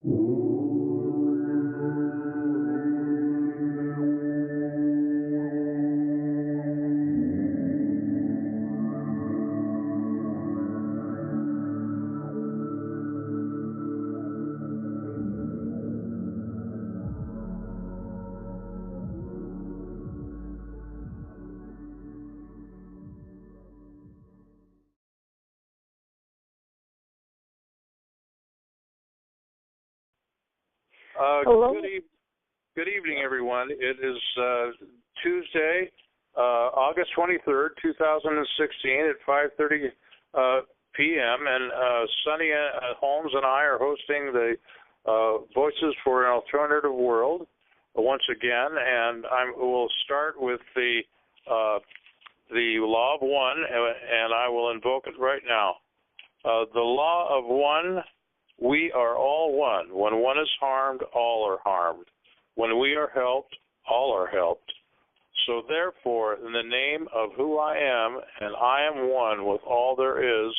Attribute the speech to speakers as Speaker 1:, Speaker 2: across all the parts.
Speaker 1: Hello?
Speaker 2: Good evening, everyone. It is Tuesday, August 23rd, 2016 at 5:30 p.m. And Sonny Holmes and I are hosting the Voices for an Alternative World once again. And we'll start with the Law of One, and I will invoke it right now. The Law of One. We are all one. When one is harmed, all are harmed. When we are helped, all are helped. So therefore, in the name of who I am, and I am one with all there is,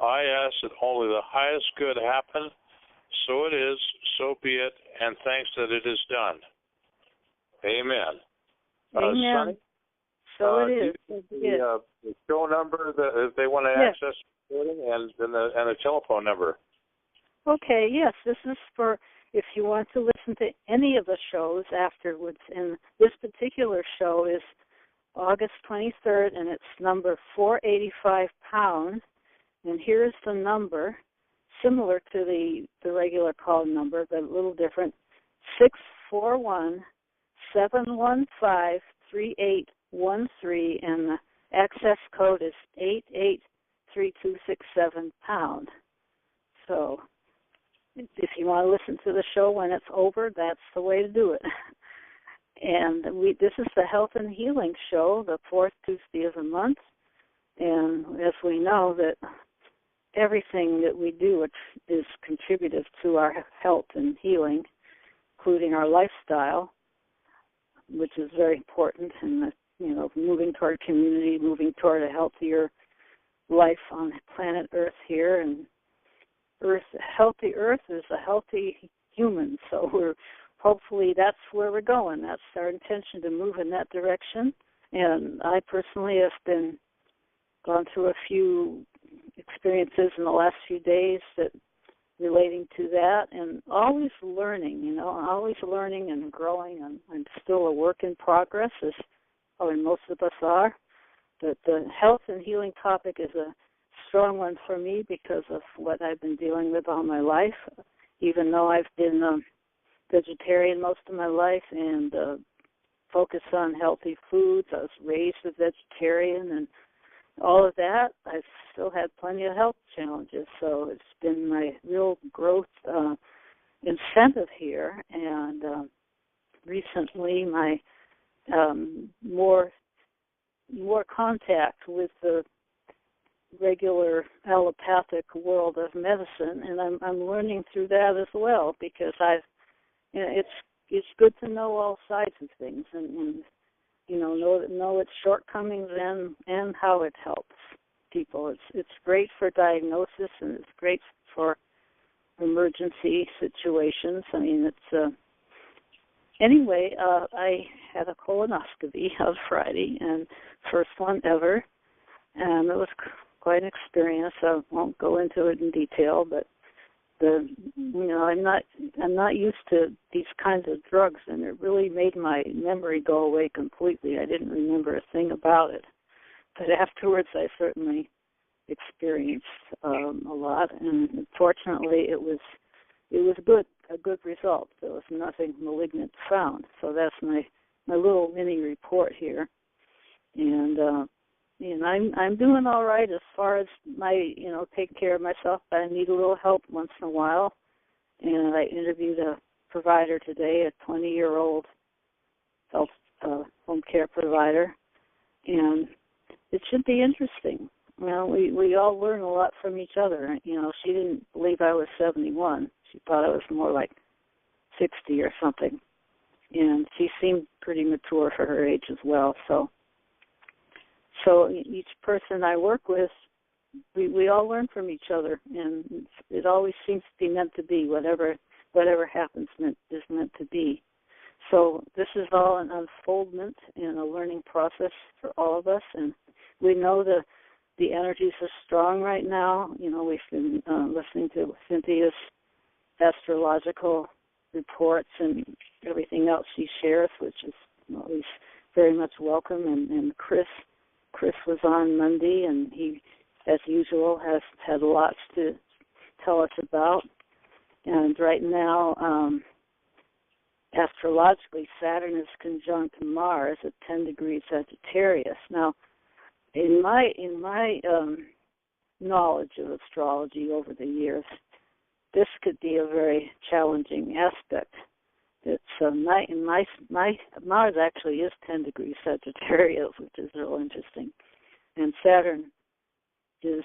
Speaker 2: I ask that only the highest good happen. So it is, so be it, and thanks that it is done. Amen.
Speaker 1: Amen.
Speaker 2: Sonny,
Speaker 1: so it is.
Speaker 2: The show number that if they want to access recording and the telephone number.
Speaker 1: Okay, yes, this is for if you want to listen to any of the shows afterwards. And this particular show is August 23rd, and it's number 485#. And here's the number, similar to the regular call number, but a little different, 641-715-3813, and the access code is 883267#. So if you want to listen to the show when it's over, that's the way to do it. And this is the Health and Healing Show, the fourth Tuesday of the month. And as we know, that everything that we do is contributive to our health and healing, including our lifestyle, which is very important. And moving toward community, moving toward a healthier life on planet Earth here, and healthy Earth is a healthy human, so hopefully that's where we're going. That's our intention, to move in that direction. And I personally have gone through a few experiences in the last few days that relating to that, and always learning, always learning and growing. And I'm still a work in progress, as probably most of us are. But the health and healing topic is a strong one for me because of what I've been dealing with all my life. Even though I've been vegetarian most of my life and focused on healthy foods, I was raised a vegetarian, and all of that, I've still had plenty of health challenges. So it's been my real growth incentive here. And recently, my more contact with the regular allopathic world of medicine, and I'm learning through that as well, because it's good to know all sides of things and know its shortcomings and how it helps people. It's great for diagnosis, and it's great for emergency situations. I mean, it's anyway. I had a colonoscopy on Friday, and first one ever, and it was quite an experience. I won't go into it in detail, but I'm not used to these kinds of drugs, and it really made my memory go away completely. I didn't remember a thing about it, but afterwards I certainly experienced a lot, and fortunately it was a good result. There was nothing malignant found. So that's my little mini report here, and I'm doing all right as far as my, take care of myself, but I need a little help once in a while. And I interviewed a provider today, a 20-year-old health home care provider, and it should be interesting. We all learn a lot from each other. She didn't believe I was 71. She thought I was more like 60 or something. And she seemed pretty mature for her age as well. So each person I work with, we all learn from each other, and it always seems to be meant to be, whatever whatever happens is meant to be. So this is all an unfoldment and a learning process for all of us, and we know the energies are strong right now. You know, we've been listening to Cynthia's astrological reports and everything else she shares, which is always very much welcome. And Chris was on Monday, and he, as usual, has had lots to tell us about. And right now, astrologically, Saturn is conjunct Mars at 10 degrees Sagittarius. Now, in my knowledge of astrology over the years, this could be a very challenging aspect. It's Mars actually is 10 degrees Sagittarius, which is real interesting, and Saturn is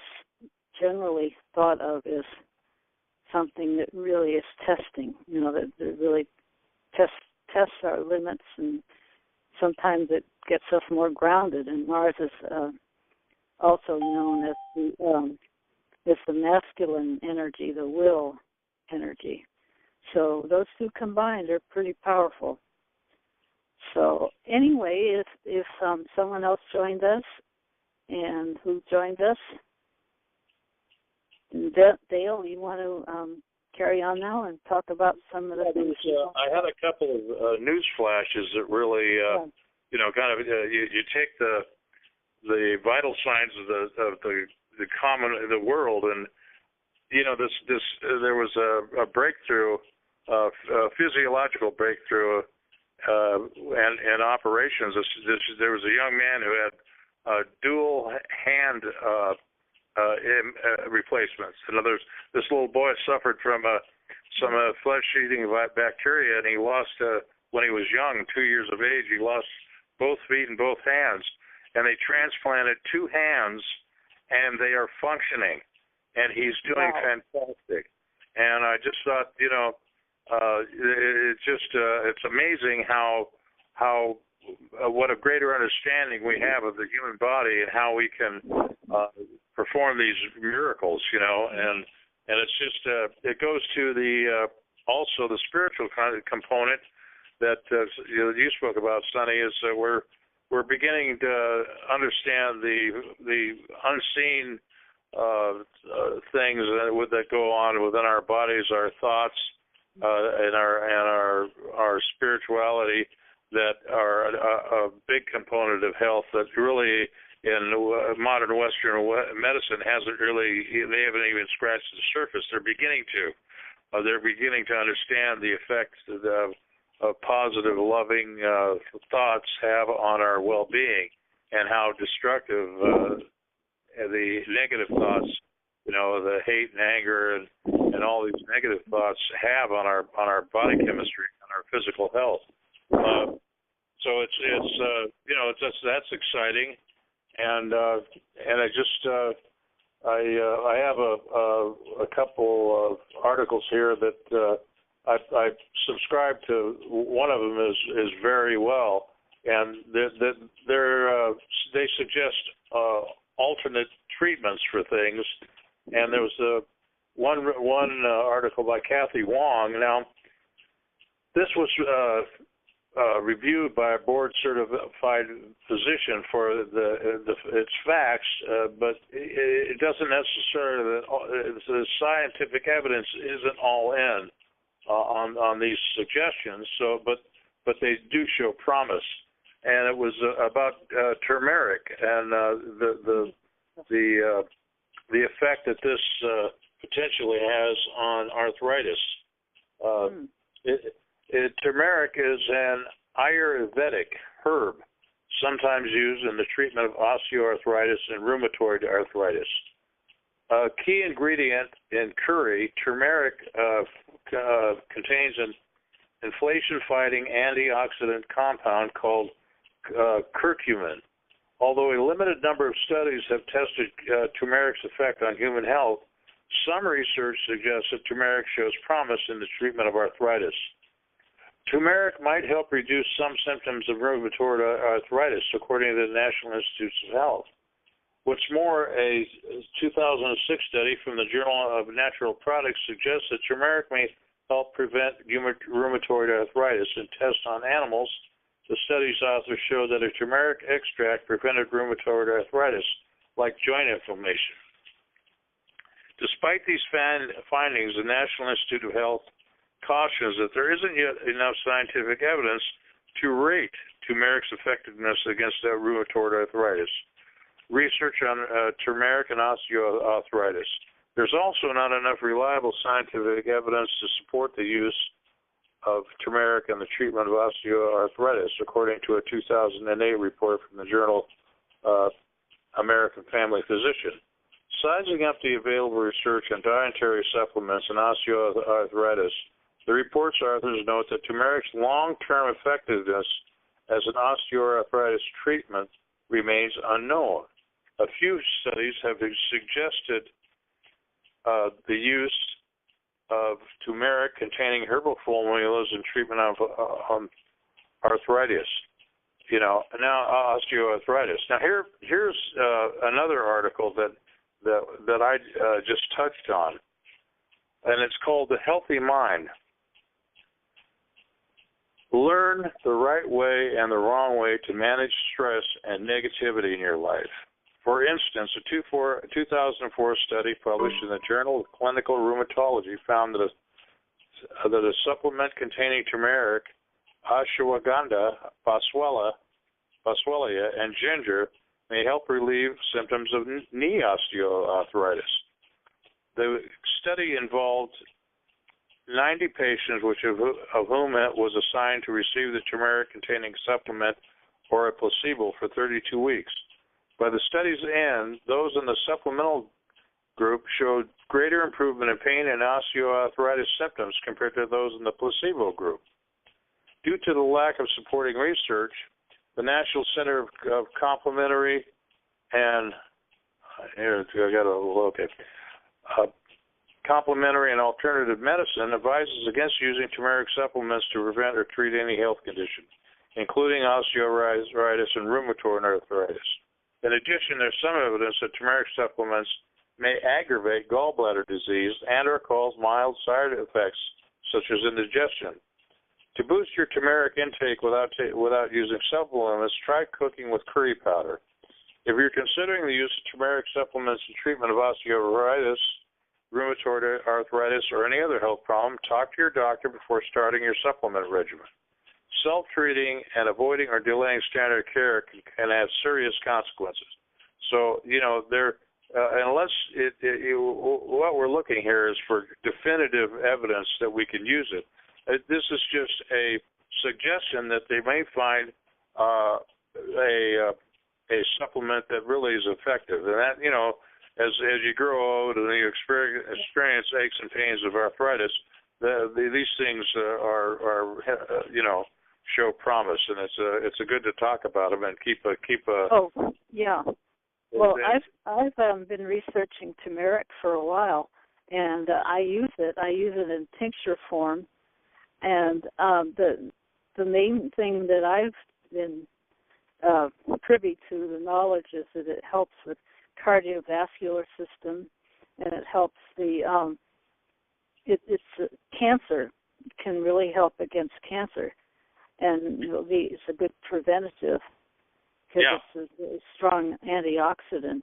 Speaker 1: generally thought of as something that really is testing. You know, that really tests our limits, and sometimes it gets us more grounded. And Mars is also known as the masculine energy, the will energy. So those two combined are pretty powerful. So anyway, if someone else joined us, and who joined us, Dale, you want to carry on now and talk about some of the things?
Speaker 2: I had a couple of news flashes that really, kind of you take the vital signs of the world, and there was a breakthrough, a physiological breakthrough, and operations. There was a young man who had dual hand replacements. In other words, this little boy suffered from some flesh-eating bacteria, and he lost, when he was young, 2 years of age, he lost both feet and both hands. And they transplanted 2 hands, and they are functioning. And he's doing fantastic. And I just thought, it's amazing how what a greater understanding we have of the human body and how we can perform these miracles, and it's just it goes to the also the spiritual kind of component that you spoke about, Sonny, is that we're beginning to understand the unseen things that go on within our bodies, our thoughts, and our spirituality, that are a big component of health that really in modern Western medicine they haven't even scratched the surface. They're beginning to understand the effects of positive, loving thoughts have on our well-being, and how destructive the negative thoughts, the hate and anger and all these negative thoughts have on our body chemistry and our physical health. So that's exciting, and I have a couple of articles here that I subscribe to. One of them is very well, and they suggest alternate treatments for things. And there was one article by Kathy Wong. Now, this was reviewed by a board-certified physician for its facts, but it doesn't necessarily. The scientific evidence isn't all in on these suggestions. So, but they do show promise. And it was about turmeric and the effect that this potentially has on arthritis. Turmeric is an Ayurvedic herb, sometimes used in the treatment of osteoarthritis and rheumatoid arthritis. A key ingredient in curry, turmeric contains an inflation-fighting antioxidant compound called curcumin. Although a limited number of studies have tested turmeric's effect on human health, some research suggests that turmeric shows promise in the treatment of arthritis. Turmeric might help reduce some symptoms of rheumatoid arthritis, according to the National Institutes of Health. What's more, a 2006 study from the Journal of Natural Products suggests that turmeric may help prevent rheumatoid arthritis. In tests on animals, the study's authors showed that a turmeric extract prevented rheumatoid arthritis, like joint inflammation. Despite these findings, the National Institute of Health cautions that there isn't yet enough scientific evidence to rate turmeric's effectiveness against rheumatoid arthritis. Research on turmeric and osteoarthritis. There's also not enough reliable scientific evidence to support the use of turmeric in the treatment of osteoarthritis, according to a 2008 report from the journal American Family Physician. Sizing up the available research on dietary supplements and osteoarthritis, the report's authors note that turmeric's long-term effectiveness as an osteoarthritis treatment remains unknown. A few studies have suggested the use of turmeric containing herbal formulas in treatment of arthritis. Now osteoarthritis. Now here's another article that I just touched on, and it's called The Healthy Mind. Learn the right way and the wrong way to manage stress and negativity in your life. For instance, a 2004 study published in the Journal of Clinical Rheumatology found that a supplement containing turmeric, ashwagandha, boswellia, and ginger may help relieve symptoms of knee osteoarthritis. The study involved 90 patients, of whom it was assigned to receive the turmeric-containing supplement or a placebo for 32 weeks. By the study's end, those in the supplemental group showed greater improvement in pain and osteoarthritis symptoms compared to those in the placebo group. Due to the lack of supporting research, the National Center of Complementary and Complementary and Alternative Medicine advises against using turmeric supplements to prevent or treat any health condition, including osteoarthritis and rheumatoid arthritis. In addition, there's some evidence that turmeric supplements may aggravate gallbladder disease and or cause mild side effects such as indigestion. To boost your turmeric intake without using supplements, try cooking with curry powder. If you're considering the use of turmeric supplements in treatment of osteoarthritis, rheumatoid arthritis, or any other health problem, talk to your doctor before starting your supplement regimen. Self-treating and avoiding or delaying standard care can have serious consequences. So, unless what we're looking here is for definitive evidence that we can use it. This is just a suggestion that they may find a supplement that really is effective, and that as you grow old and you experience aches and pains of arthritis, these things show promise, and it's good to talk about them and keep a.
Speaker 1: Oh yeah. Well, I've been researching turmeric for a while, and I use it. I use it in tincture form, and the main thing that I've been privy to, the knowledge, is that it helps with cardiovascular system, and it helps the cancer. It can really help against cancer, and it's a good preventative because it's a really strong antioxidant.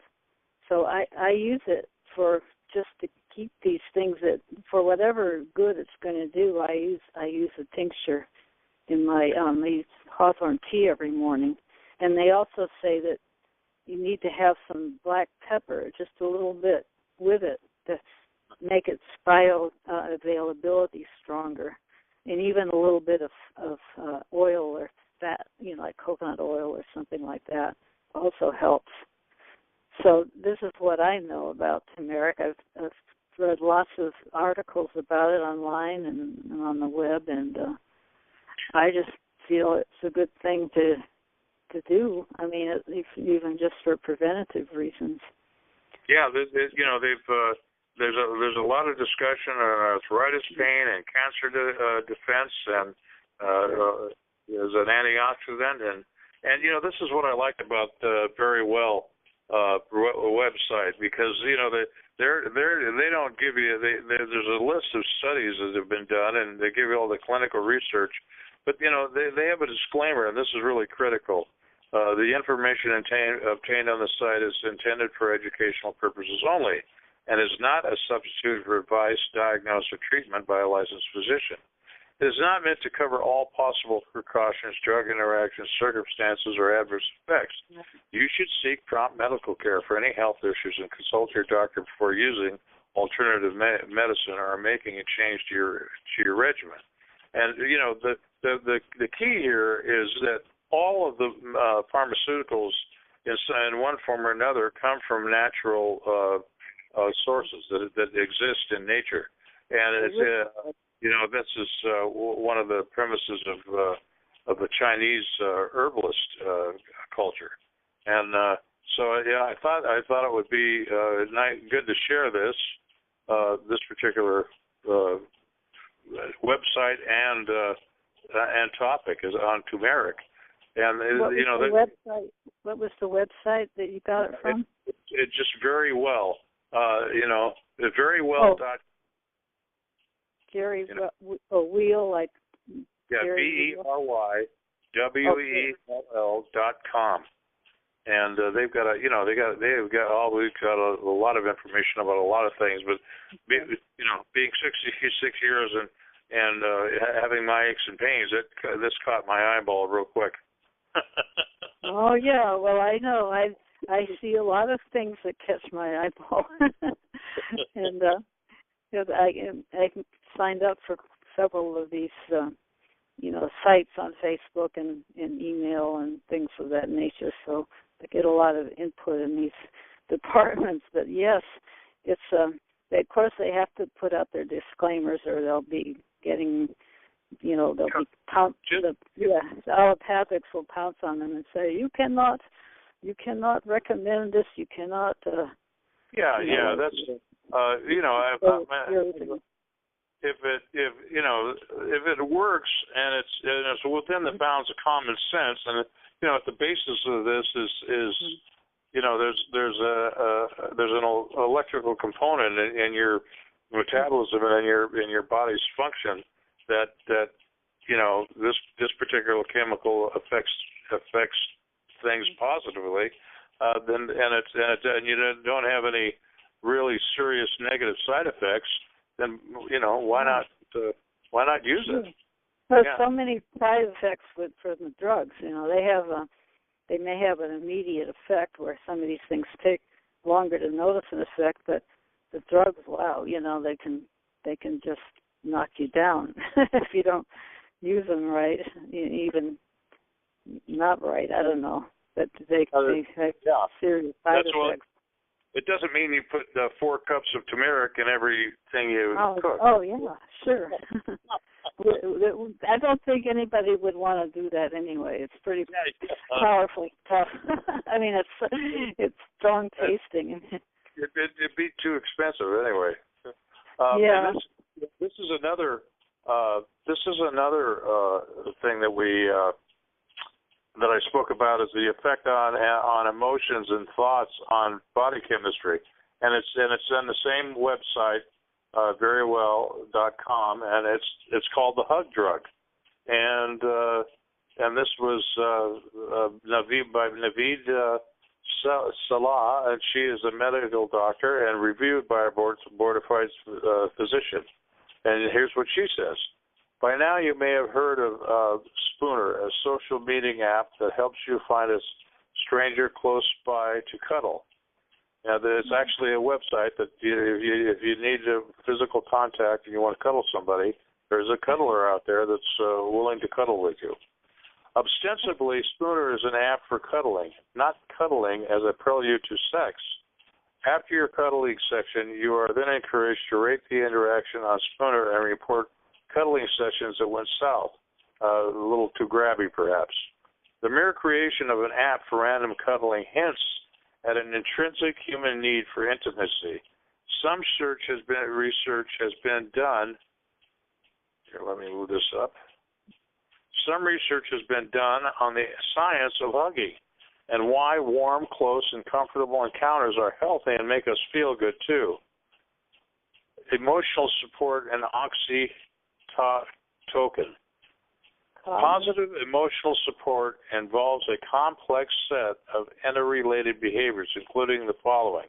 Speaker 1: So I use it for just to keep these things that, for whatever good it's going to do. I use a tincture in my I use hawthorn tea every morning, and they also say that you need to have some black pepper, just a little bit with it, to make its bioavailability stronger, and even a little bit of oil or fat, like coconut oil or something like that, also helps. So this is what I know about turmeric. I've read lots of articles about it online and on the web, and I just feel it's a good thing to do. I mean, even just for preventative reasons.
Speaker 2: Yeah, there's a lot of discussion on arthritis pain and cancer defense, and as an antioxidant, and this is what I liked about Very Well website, because they don't give you there's a list of studies that have been done, and they give you all the clinical research, but they have a disclaimer, and this is really critical. The information obtained on the site is intended for educational purposes only, and is not a substitute for advice, diagnosis, or treatment by a licensed physician. It is not meant to cover all possible precautions, drug interactions, circumstances, or adverse effects. You should seek prompt medical care for any health issues and consult your doctor before using alternative medicine or making a change to your regimen. And the key here is that all of the pharmaceuticals, in one form or another, come from natural sources that exist in nature, and it's this is one of the premises of the Chinese herbalist culture, and I thought it would be good to share this particular website and topic is on turmeric, and
Speaker 1: what was the website that you got it from?
Speaker 2: It just very well, very well.
Speaker 1: Jerry Wheel, like BERYWELL.com, and they've got a lot of information about a lot of things. But being 66 years and having my aches and pains, this caught my eyeball real quick. Oh yeah, well I know I see a lot of things that catch my eyeball, and I signed up for several of these, sites on Facebook and email and things of that nature. So I get a lot of input in these departments. But yes, it's of course they have to put out their disclaimers, or they'll be getting, they'll be the allopathics will pounce on them and say you cannot recommend this. You cannot.
Speaker 2: That's. If it works and it's within the bounds of common sense, and at the basis of this is there's an electrical component in your metabolism and in your body's function that this particular chemical affects things positively, and you don't have any really serious negative side effects, then why not use it?
Speaker 1: There's so many side effects for the drugs. They may have an immediate effect where some of these things take longer to notice an effect, but the drugs, wow, they can just knock you down if you don't use them right, even not right. I don't know, but they have serious side effects.
Speaker 2: It doesn't mean you put 4 cups of turmeric in everything you cook.
Speaker 1: Oh, yeah, sure. I don't think anybody would want to do that anyway. It's pretty powerful stuff. I mean, it's strong tasting.
Speaker 2: It'd be too expensive anyway. This is another thing that I spoke about, is the effect on emotions and thoughts on body chemistry, and it's on the same website, verywell.com, and it's called the hug drug, and this was by Naveed Salah, and she is a medical doctor and reviewed by a board-certified physician, and here's what she says. By now you may have heard of Spooner, a social meeting app that helps you find a stranger close by to cuddle. Now, it's actually a website that if you need a physical contact and you want to cuddle somebody, there's a cuddler out there that's willing to cuddle with you. Ostensibly, Spooner is an app for cuddling, not cuddling as a prelude to sex. After your cuddling section, you are then encouraged to rate the interaction on Spooner and report cuddling sessions that went south, a little too grabby perhaps. The mere creation of an app for random cuddling hints at an intrinsic human need for intimacy. Some research has been done. Here, let me move this up. Some research has been done on the science of hugging. and why warm, close, and comfortable encounters are healthy and make us feel good too. Emotional support and oxytocin. Positive emotional support involves a complex set of interrelated behaviors, including the following: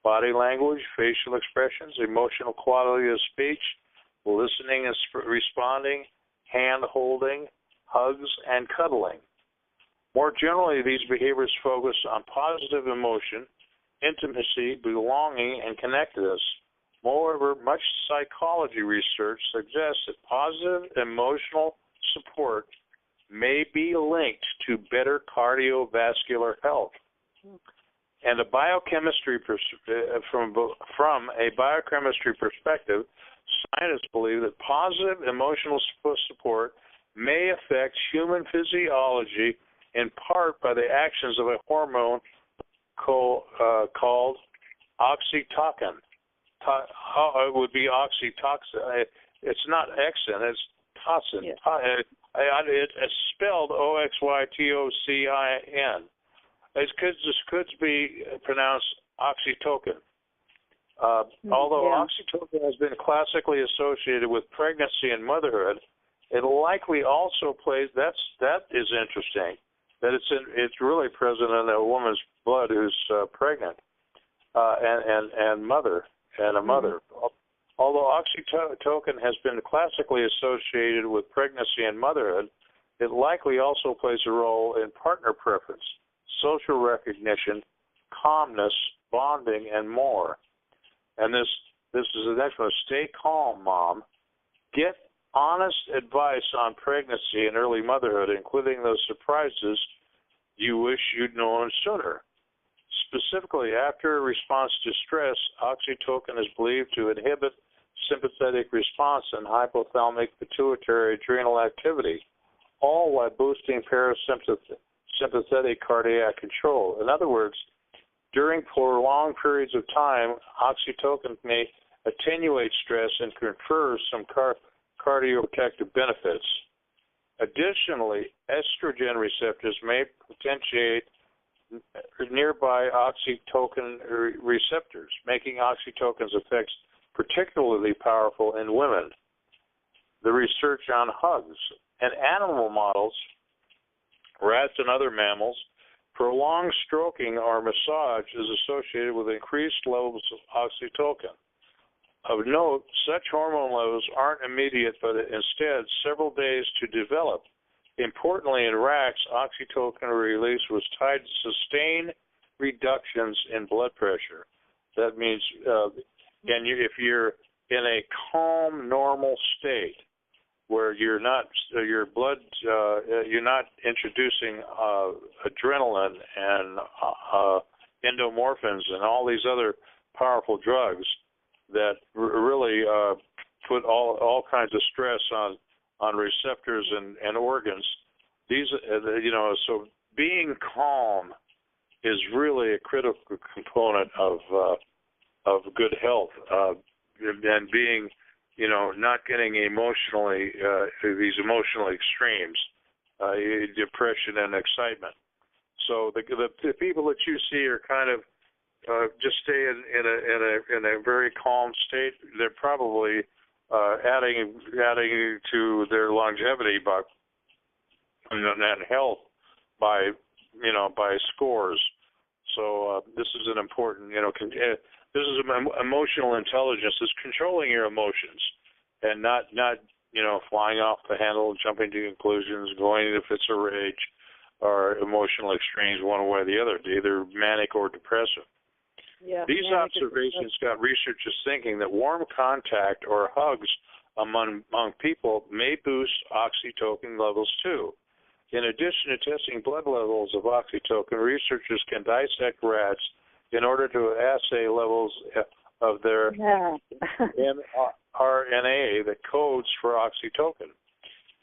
Speaker 2: body language, facial expressions, emotional quality of speech, listening and responding, hand-holding, hugs, and cuddling. More generally, these behaviors focus on positive emotion, intimacy, belonging, and connectedness. Moreover, much psychology research suggests that positive emotional support may be linked to better cardiovascular health. And a biochemistry from a biochemistry perspective, scientists believe that positive emotional support may affect human physiology in part by the actions of a hormone called oxytocin. It would be oxytocin. It's not exin, it's tocin.
Speaker 1: Yeah.
Speaker 2: It's spelled Oxytocin. This could be pronounced oxytocin. Although oxytocin has been classically associated with pregnancy and motherhood, it likely also plays. That is interesting. That it's really present in a woman's blood who's pregnant and mother and a mother. Although oxytocin has been classically associated with pregnancy and motherhood, it likely also plays a role in partner preference, social recognition, calmness, bonding, and more. And this is the next one. Stay calm, Mom. Get honest advice on pregnancy and early motherhood, including those surprises you wish you'd known sooner. Specifically, after a response to stress, oxytocin is believed to inhibit sympathetic response and hypothalamic pituitary adrenal activity, all while boosting parasympathetic cardiac control. In other words, during prolonged periods of time, oxytocin may attenuate stress and confer some cardioprotective benefits. Additionally, estrogen receptors may potentiate nearby oxytocin receptors, making oxytocin's effects particularly powerful in women. The research on hugs. In animal models, rats and other mammals, prolonged stroking or massage is associated with increased levels of oxytocin. Of note, such hormone levels aren't immediate, but instead several days to develop. Importantly, in rats, oxytocin release was tied to sustained reductions in blood pressure. That means, if you're in a calm, normal state, where you're not introducing adrenaline and endomorphins and all these other powerful drugs that really put all kinds of stress on receptors and organs. These, so being calm is really a critical component of good health, and being, not getting emotionally these emotional extremes, depression and excitement. So the people that you see are kind of just stay in a very calm state. They're probably adding to their longevity and health by scores. So this is an important, this is emotional intelligence. It's controlling your emotions and not flying off the handle, jumping to conclusions, going into fits of rage or emotional extremes one way or the other, either manic or depressive.
Speaker 1: Yeah,
Speaker 2: these observations got researchers thinking that warm contact or hugs among people may boost oxytocin levels too. In addition to testing blood levels of oxytocin, researchers can dissect rats in order to assay levels of their mRNA that codes for oxytocin.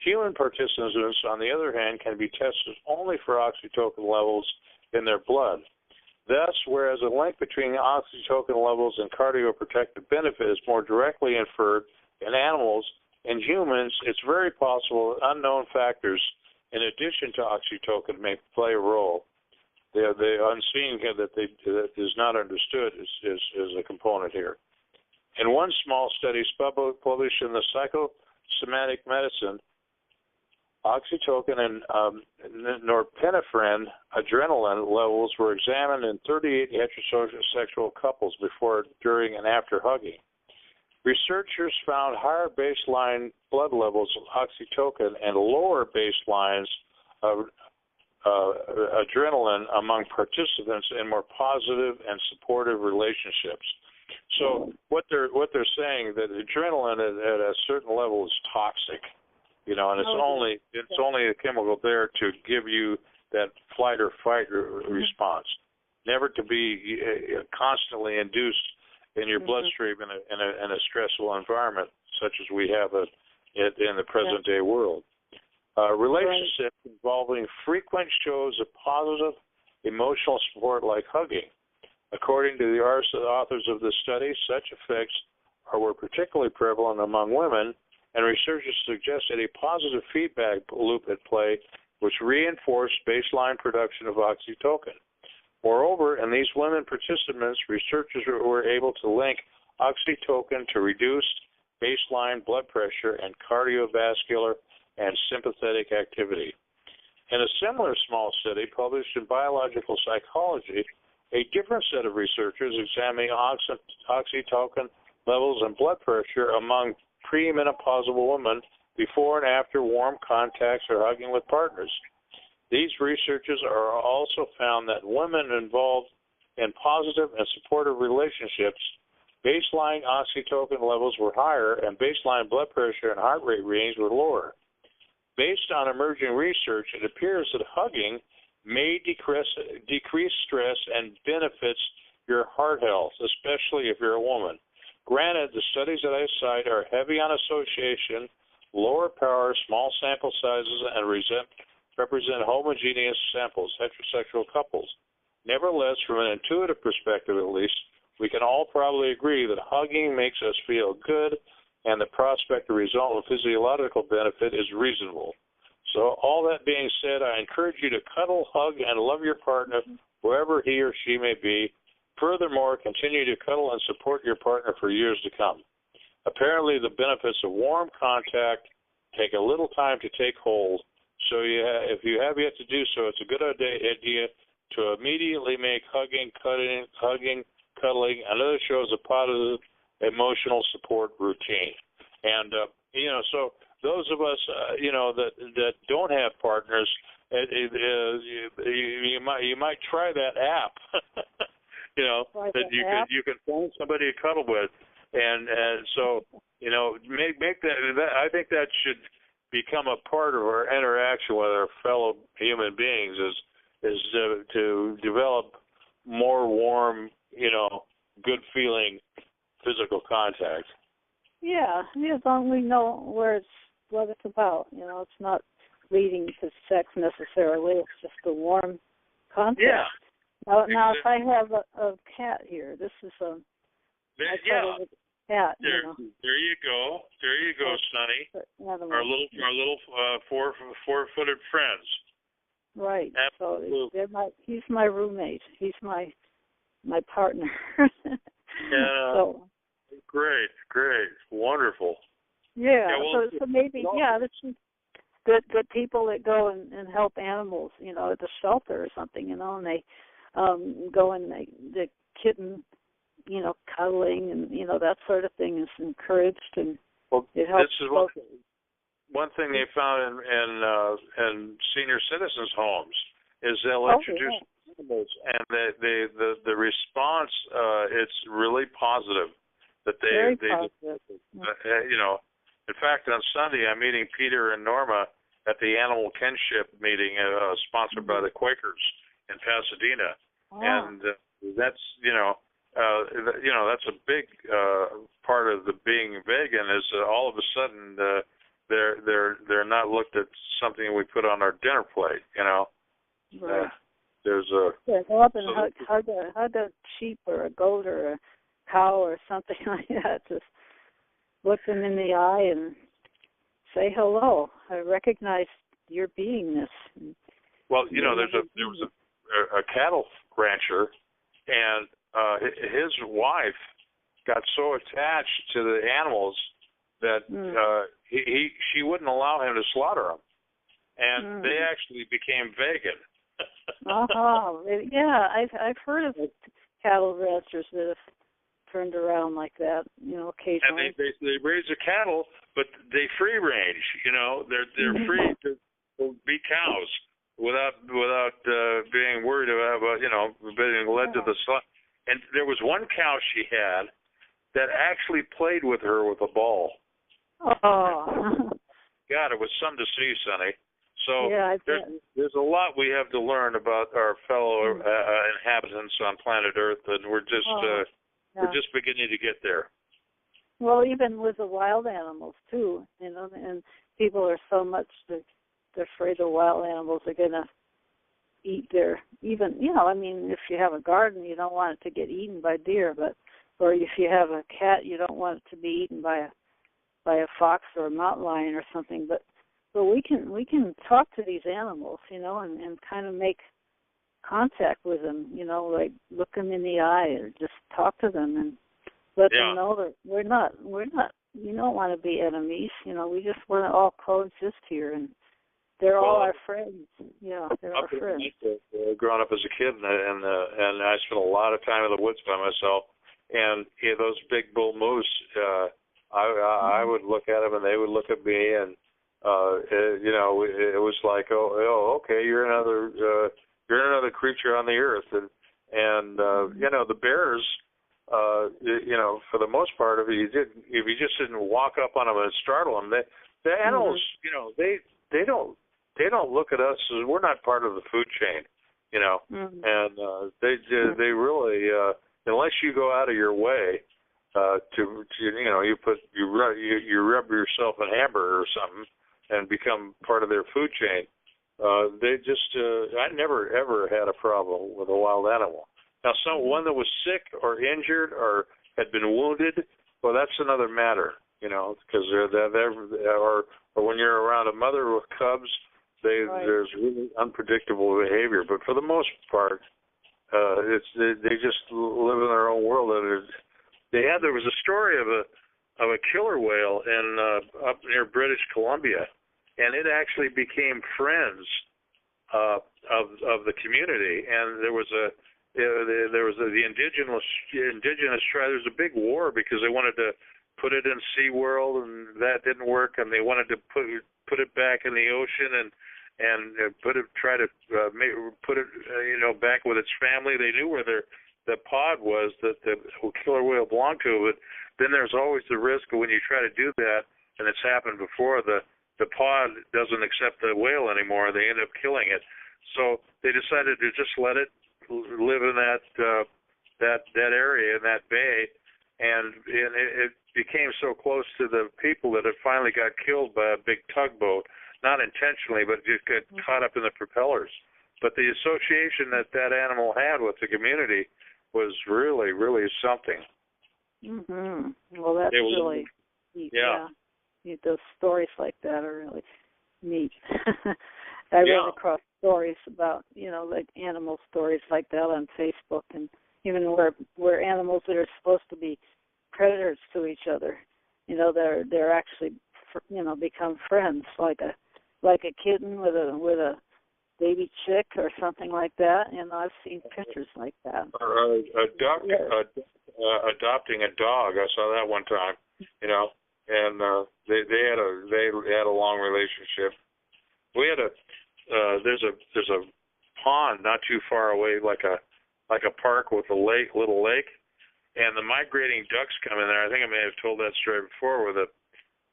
Speaker 2: Human participants, on the other hand, can be tested only for oxytocin levels in their blood. Thus, whereas a link between oxytocin levels and cardioprotective benefit is more directly inferred in animals, in humans, it's very possible that unknown factors in addition to oxytocin may play a role. The unseen that is not understood is a component here. In one small study published in the Psychosomatic Medicine, oxytocin and norepinephrine adrenaline levels were examined in 38 heterosexual couples before, during, and after hugging. Researchers found higher baseline blood levels of oxytocin and lower baselines of adrenaline among participants in more positive and supportive relationships. So what they're saying that adrenaline at a certain level is toxic, and it's only a chemical there to give you that flight or fight response, never to be constantly induced in your bloodstream in a stressful environment such as we have in the present day world. Relationships involving frequent shows of positive emotional support like hugging. According to the authors of the study, such effects were particularly prevalent among women, and researchers suggested a positive feedback loop at play which reinforced baseline production of oxytocin. Moreover, in these women participants, researchers were able to link oxytocin to reduced baseline blood pressure and cardiovascular and sympathetic activity. In a similar small study published in Biological Psychology, a different set of researchers examining oxytocin levels and blood pressure among premenopausal women before and after warm contacts or hugging with partners. These researchers also found that women involved in positive and supportive relationships, baseline oxytocin levels were higher and baseline blood pressure and heart rate readings were lower. Based on emerging research, it appears that hugging may decrease stress and benefits your heart health, especially if you're a woman. Granted, the studies that I cite are heavy on association, lower power, small sample sizes, and represent homogeneous samples, heterosexual couples. Nevertheless, from an intuitive perspective at least, we can all probably agree that hugging makes us feel good, and the prospect of result of physiological benefit is reasonable. So all that being said, I encourage you to cuddle, hug, and love your partner, wherever he or she may be. Furthermore, continue to cuddle and support your partner for years to come. Apparently, the benefits of warm contact take a little time to take hold, so if you have yet to do so, it's a good idea to immediately make hugging, cuddling, another shows a positive emotional support routine. And, so those of us, that don't have partners, you might try that app, that you can find somebody to cuddle with. And so, make that, I think that should become a part of our interaction with our fellow human beings is to develop more warm, good feeling physical contact.
Speaker 1: Yeah, as long as we know what it's about. It's not leading to sex necessarily. It's just a warm contact.
Speaker 2: Yeah.
Speaker 1: Now if I have a cat here, this is a cat.
Speaker 2: There you go, Sonny. Our little four-footed friends.
Speaker 1: Right.
Speaker 2: Absolutely.
Speaker 1: So he's my roommate. He's my partner.
Speaker 2: Yeah.
Speaker 1: So.
Speaker 2: Great, wonderful.
Speaker 1: Yeah. So maybe this is good people that go and help animals, at the shelter or something, and they go and the kitten, cuddling and that sort of thing is encouraged, and it helps.
Speaker 2: This is one thing they found in senior citizens' homes is they'll introduce animals, and the response it's really positive. That
Speaker 1: Very positive.
Speaker 2: In fact, on Sunday I'm meeting Peter and Norma at the Animal Kinship meeting sponsored by the Quakers in Pasadena, and that's that's a big part of the being vegan is all of a sudden they're not looked at something we put on our dinner plate,
Speaker 1: Right.
Speaker 2: There's a
Speaker 1: go up and hug a sheep or a goat or a cow or something like that. Just look them in the eye and say hello. I recognize your beingness.
Speaker 2: Well, there was a cattle rancher, and his wife got so attached to the animals that she wouldn't allow him to slaughter them, and they actually became vegan.
Speaker 1: Yeah, I've heard of cattle ranchers that have turned around like that, occasionally.
Speaker 2: And they raise the cattle, but they free range. They're free to be cows without being worried about being led to the slaughter. And there was one cow she had that actually played with her with a ball.
Speaker 1: Oh.
Speaker 2: God, it was something to see, Sonny. So
Speaker 1: yeah,
Speaker 2: there's a lot we have to learn about our fellow inhabitants on planet Earth, and we're just beginning to get there.
Speaker 1: Well, even with the wild animals too, and people are so much they're afraid the wild animals are going to eat their if you have a garden, you don't want it to get eaten by deer, or if you have a cat, you don't want it to be eaten by a fox or a mountain lion or something, but we can talk to these animals, and kind of make contact with them, like look them in the eye and just talk to them and let them know that we're not, we don't want to be enemies, we just want to all coexist here, and they're all our friends. Yeah, they're our friends.
Speaker 2: Growing up as a kid, and I spent a lot of time in the woods by myself, and those big bull moose, I would look at them and they would look at me, and it was like, oh, okay, you're another creature on the earth, and the bears, for the most part, if you just didn't walk up on them and startle them, the animals, they don't look at us as we're not part of the food chain, and they really, unless you go out of your way you rub yourself in hamburger or something and become part of their food chain. They just, I never ever had a problem with a wild animal. Now, one that was sick or injured or had been wounded, well, that's another matter, because or when you're around a mother with cubs, there's really unpredictable behavior. But for the most part, they just live in their own world. And there was a story of a killer whale up near British Columbia, and it actually became friends of the community. And there was the indigenous tribe. There was a big war because they wanted to put it in SeaWorld, and that didn't work, and they wanted to put it back in the ocean and put it back with its family. They knew where the pod was that the killer whale belonged to, but then there's always the risk of when you try to do that, and it's happened before, the pod doesn't accept the whale anymore. They end up killing it. So they decided to just let it live in that area, in that bay, and it became so close to the people that it finally got killed by a big tugboat, not intentionally, but just got caught up in the propellers. But the association that animal had with the community was really, really something.
Speaker 1: Well, that's really neat.
Speaker 2: Yeah.
Speaker 1: Those stories like that are really neat. I ran across stories about, like animal stories like that on Facebook, and even where animals that are supposed to be predators to each other, they're actually, become friends, like a kitten with a baby chick or something like that. I've seen pictures like that.
Speaker 2: Or a duck adopting a dog. I saw that one time. And they had a long relationship. We had there's a pond not too far away, like a park with a little lake, and the migrating ducks come in there. I think I may have told that story before, where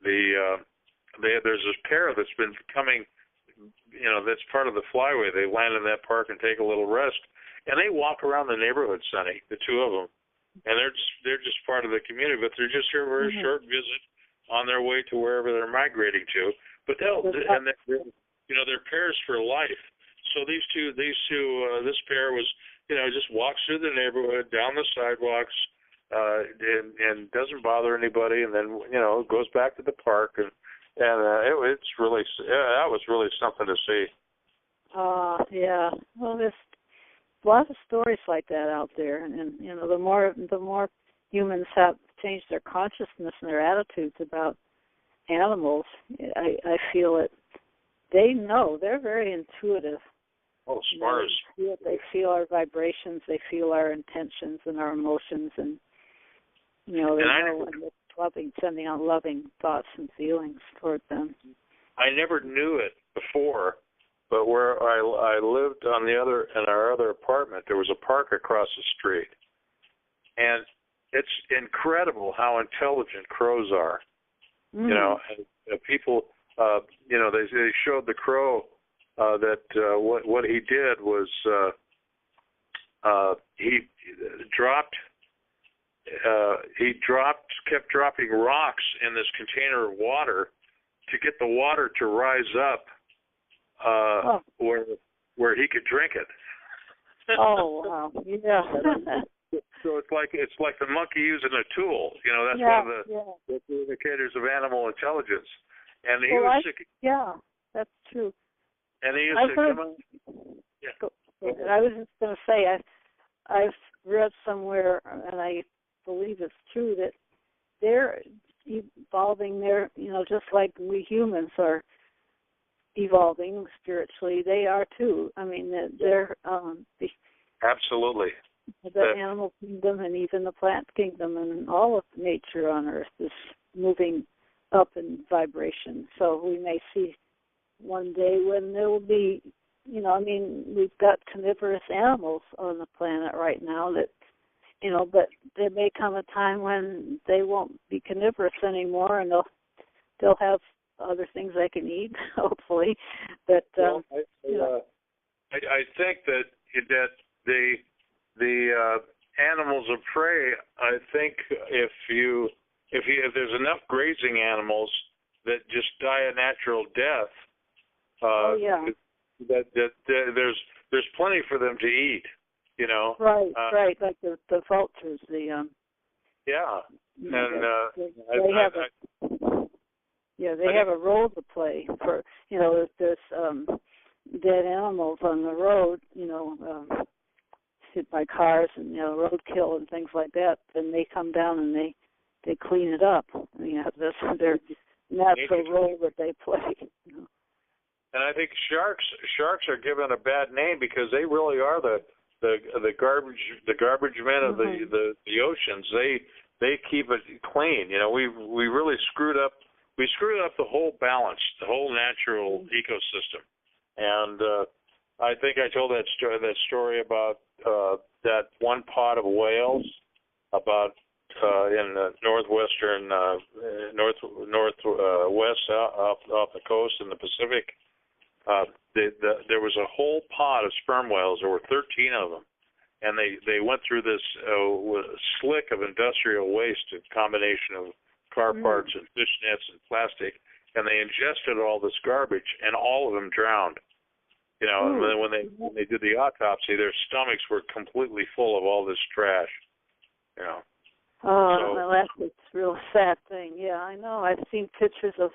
Speaker 2: there's this pair that's been coming, that's part of the flyway. They land in that park and take a little rest, and they walk around the neighborhood, Sonny, the two of them, and they're just part of the community, but they're just here for a short visit on their way to wherever they're migrating to. But they're pairs for life. So this pair was, just walks through the neighborhood, down the sidewalks, and doesn't bother anybody, and then goes back to the park, and it's really, that was really something to see.
Speaker 1: Yeah. Well, lot of stories like that out there, and you know, the more humans have changed their consciousness and their attitudes about animals, I feel it. They know, they're very intuitive.
Speaker 2: Oh, smart.
Speaker 1: They feel our vibrations, they feel our intentions and our emotions, and you know, they know when they're loving, sending out loving thoughts and feelings toward them.
Speaker 2: I never knew it before, but where I lived in our other apartment, there was a park across the street, and it's incredible how intelligent crows are. You know, and people, you know, they showed the crow that what he did was kept dropping rocks in this container of water to get the water to rise up where he could drink it.
Speaker 1: Oh wow! Yeah.
Speaker 2: So it's like the monkey using a tool. You know, that's one of the indicators of animal intelligence. And he was sick.
Speaker 1: Yeah, that's true.
Speaker 2: And he used to come on. Yeah.
Speaker 1: I was just going to say, I've read somewhere, and I believe it's true, that they're evolving. They're, you know, just like we humans are evolving spiritually, they are too. I mean, they're
Speaker 2: absolutely.
Speaker 1: The animal kingdom and even the plant kingdom and all of nature on Earth is moving up in vibration. So we may see one day when there will be, you know, I mean, we've got carnivorous animals on the planet right now that, you know, but there may come a time when they won't be carnivorous anymore, and they'll have other things they can eat, hopefully. But
Speaker 2: I think that the animals of prey, I think if there's enough grazing animals that just die a natural death, that there's plenty for them to eat, you know.
Speaker 1: Right, like the vultures, they have a role to play for, you know, if there's dead animals on the road, you know, hit by cars and, you know, roadkill and things like that, then they come down and they clean it up. You know, that's their natural role that they play. You know.
Speaker 2: And I think sharks are given a bad name because they really are the garbage men of the oceans. They keep it clean. You know, we really screwed up. We screwed up the whole balance, the whole natural ecosystem. And I think I told that story about that one pod of whales about in the northwestern northwest off the coast in the Pacific. There was a whole pod of sperm whales. There were 13 of them, and they went through this slick of industrial waste, a combination of car parts and fish nets and plastic, and they ingested all this garbage, and all of them drowned. You know, and then when they did the autopsy, their stomachs were completely full of all this trash. You know.
Speaker 1: Oh, well, that's a real sad thing. Yeah, I know. I've seen pictures of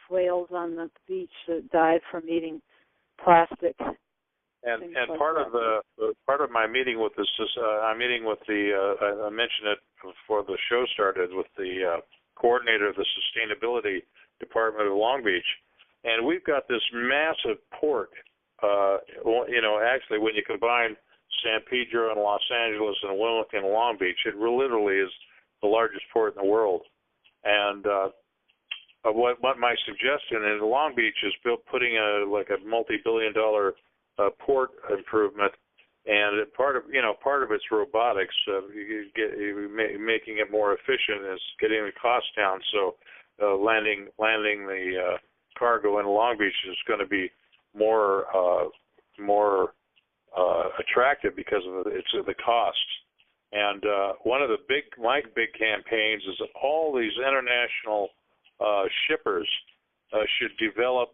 Speaker 1: whales on the beach that died from eating plastic.
Speaker 2: And part of my meeting with this is I'm meeting with I mentioned it before the show started, with the coordinator of the sustainability department of Long Beach. And we've got this massive port, you know, actually when you combine San Pedro and Los Angeles and Wilmington and Long Beach, it literally is the largest port in the world. And what my suggestion is, Long Beach is putting a multi-billion-dollar port improvement, and part of its robotics, making it more efficient, is getting the cost down. So landing the cargo in Long Beach is going to be more attractive because of the costs. And one of my big campaigns is that all these international shippers should develop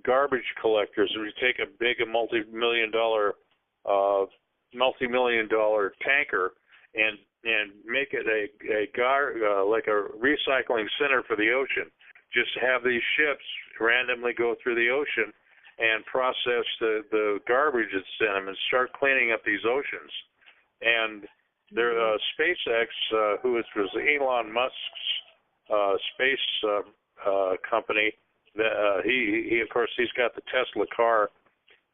Speaker 2: garbage collectors. We take a big multi-million dollar tanker and make it like a recycling center for the ocean. Just have these ships randomly go through the ocean and process the garbage that's in them and start cleaning up these oceans. And there, SpaceX, who was Elon Musk's space company, he of course he's got the Tesla car.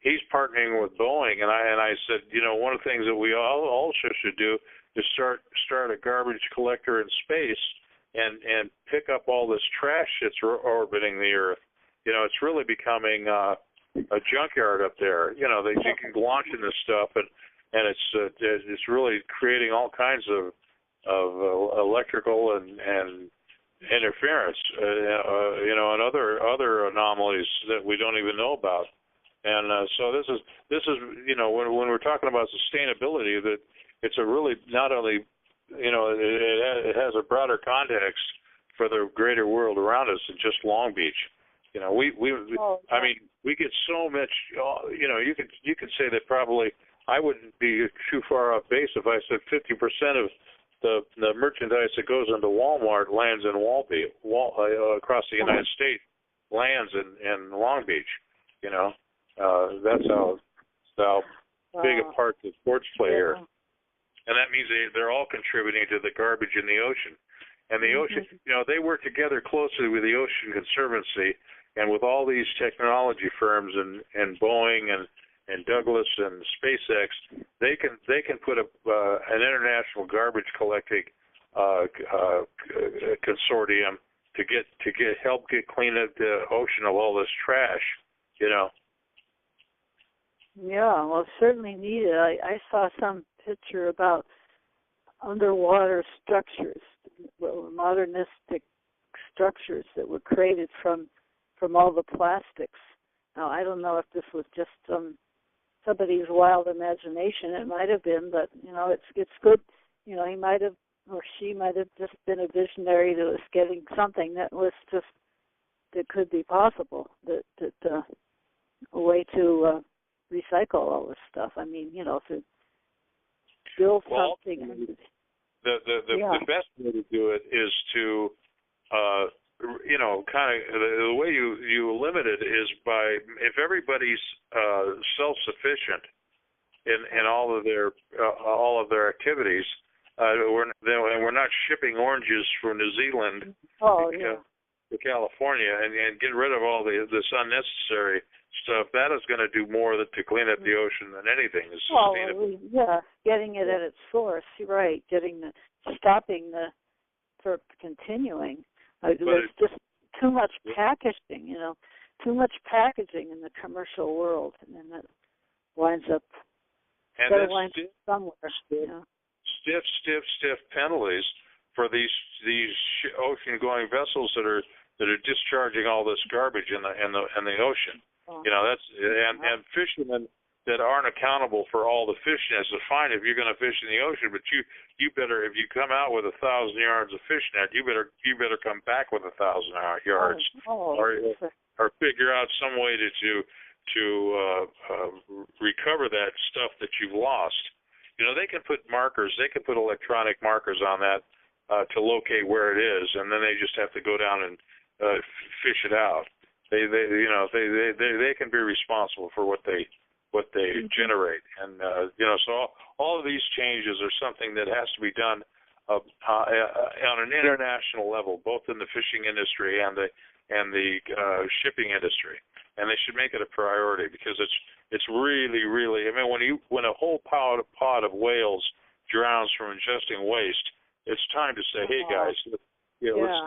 Speaker 2: He's partnering with Boeing, and I said, one of the things that we all also should do is start a garbage collector in space and pick up all this trash that's orbiting the Earth. It's really becoming a junkyard up there. They can launch in this stuff, and it's really creating all kinds of electrical and interference, and other anomalies that we don't even know about. And so this is when we're talking about sustainability, that it's a really not only it has a broader context for the greater world around us than just Long Beach. I mean, we get so much. You could say that probably I wouldn't be too far off base if I said 50% of the merchandise that goes into Walmart lands in across the United States lands in Long Beach. That's how big a part the sports play here. And that means they're all contributing to the garbage in the ocean. And the ocean, they work together closely with the Ocean Conservancy and with all these technology firms and Boeing and Douglas and SpaceX. They can put an international garbage collecting consortium to help clean up the ocean of all this trash.
Speaker 1: Yeah, well, certainly needed. I saw some picture about underwater structures, modernistic structures that were created from all the plastics. Now, I don't know if this was just somebody's wild imagination. It might have been, but it's good. He might have, or she might have just been a visionary that was getting something that could be possible. That a way to recycle all this stuff. I mean, to build something.
Speaker 2: The best way to do it is to, kind of the way you limit it is by if everybody's self-sufficient in all of their activities, we're not shipping oranges from New Zealand to California and get rid of all this unnecessary stuff. That is going to do more to clean up the ocean than anything is sustainable.
Speaker 1: Getting it at its source. You're right. Stopping for continuing. There's just too much packaging. Too much packaging in the commercial world, and that winds up.
Speaker 2: And
Speaker 1: somewhere.
Speaker 2: Stiff penalties for these ocean-going vessels that are discharging all this garbage in the ocean. That's and fishermen that aren't accountable for all the fishing. It's fine if you're going to fish in the ocean, but you better, if you come out with 1,000 yards of fish net, you better come back with 1,000 yards, or figure out some way to recover that stuff that you've lost. They can put markers, they can put electronic markers on that to locate where it is, and then they just have to go down and fish it out. They can be responsible for what they generate, and so all of these changes are something that has to be done on an international level, both in the fishing industry and the shipping industry, and they should make it a priority because it's really, really. I mean, when a whole pod of whales drowns from ingesting waste, it's time to say, hey guys,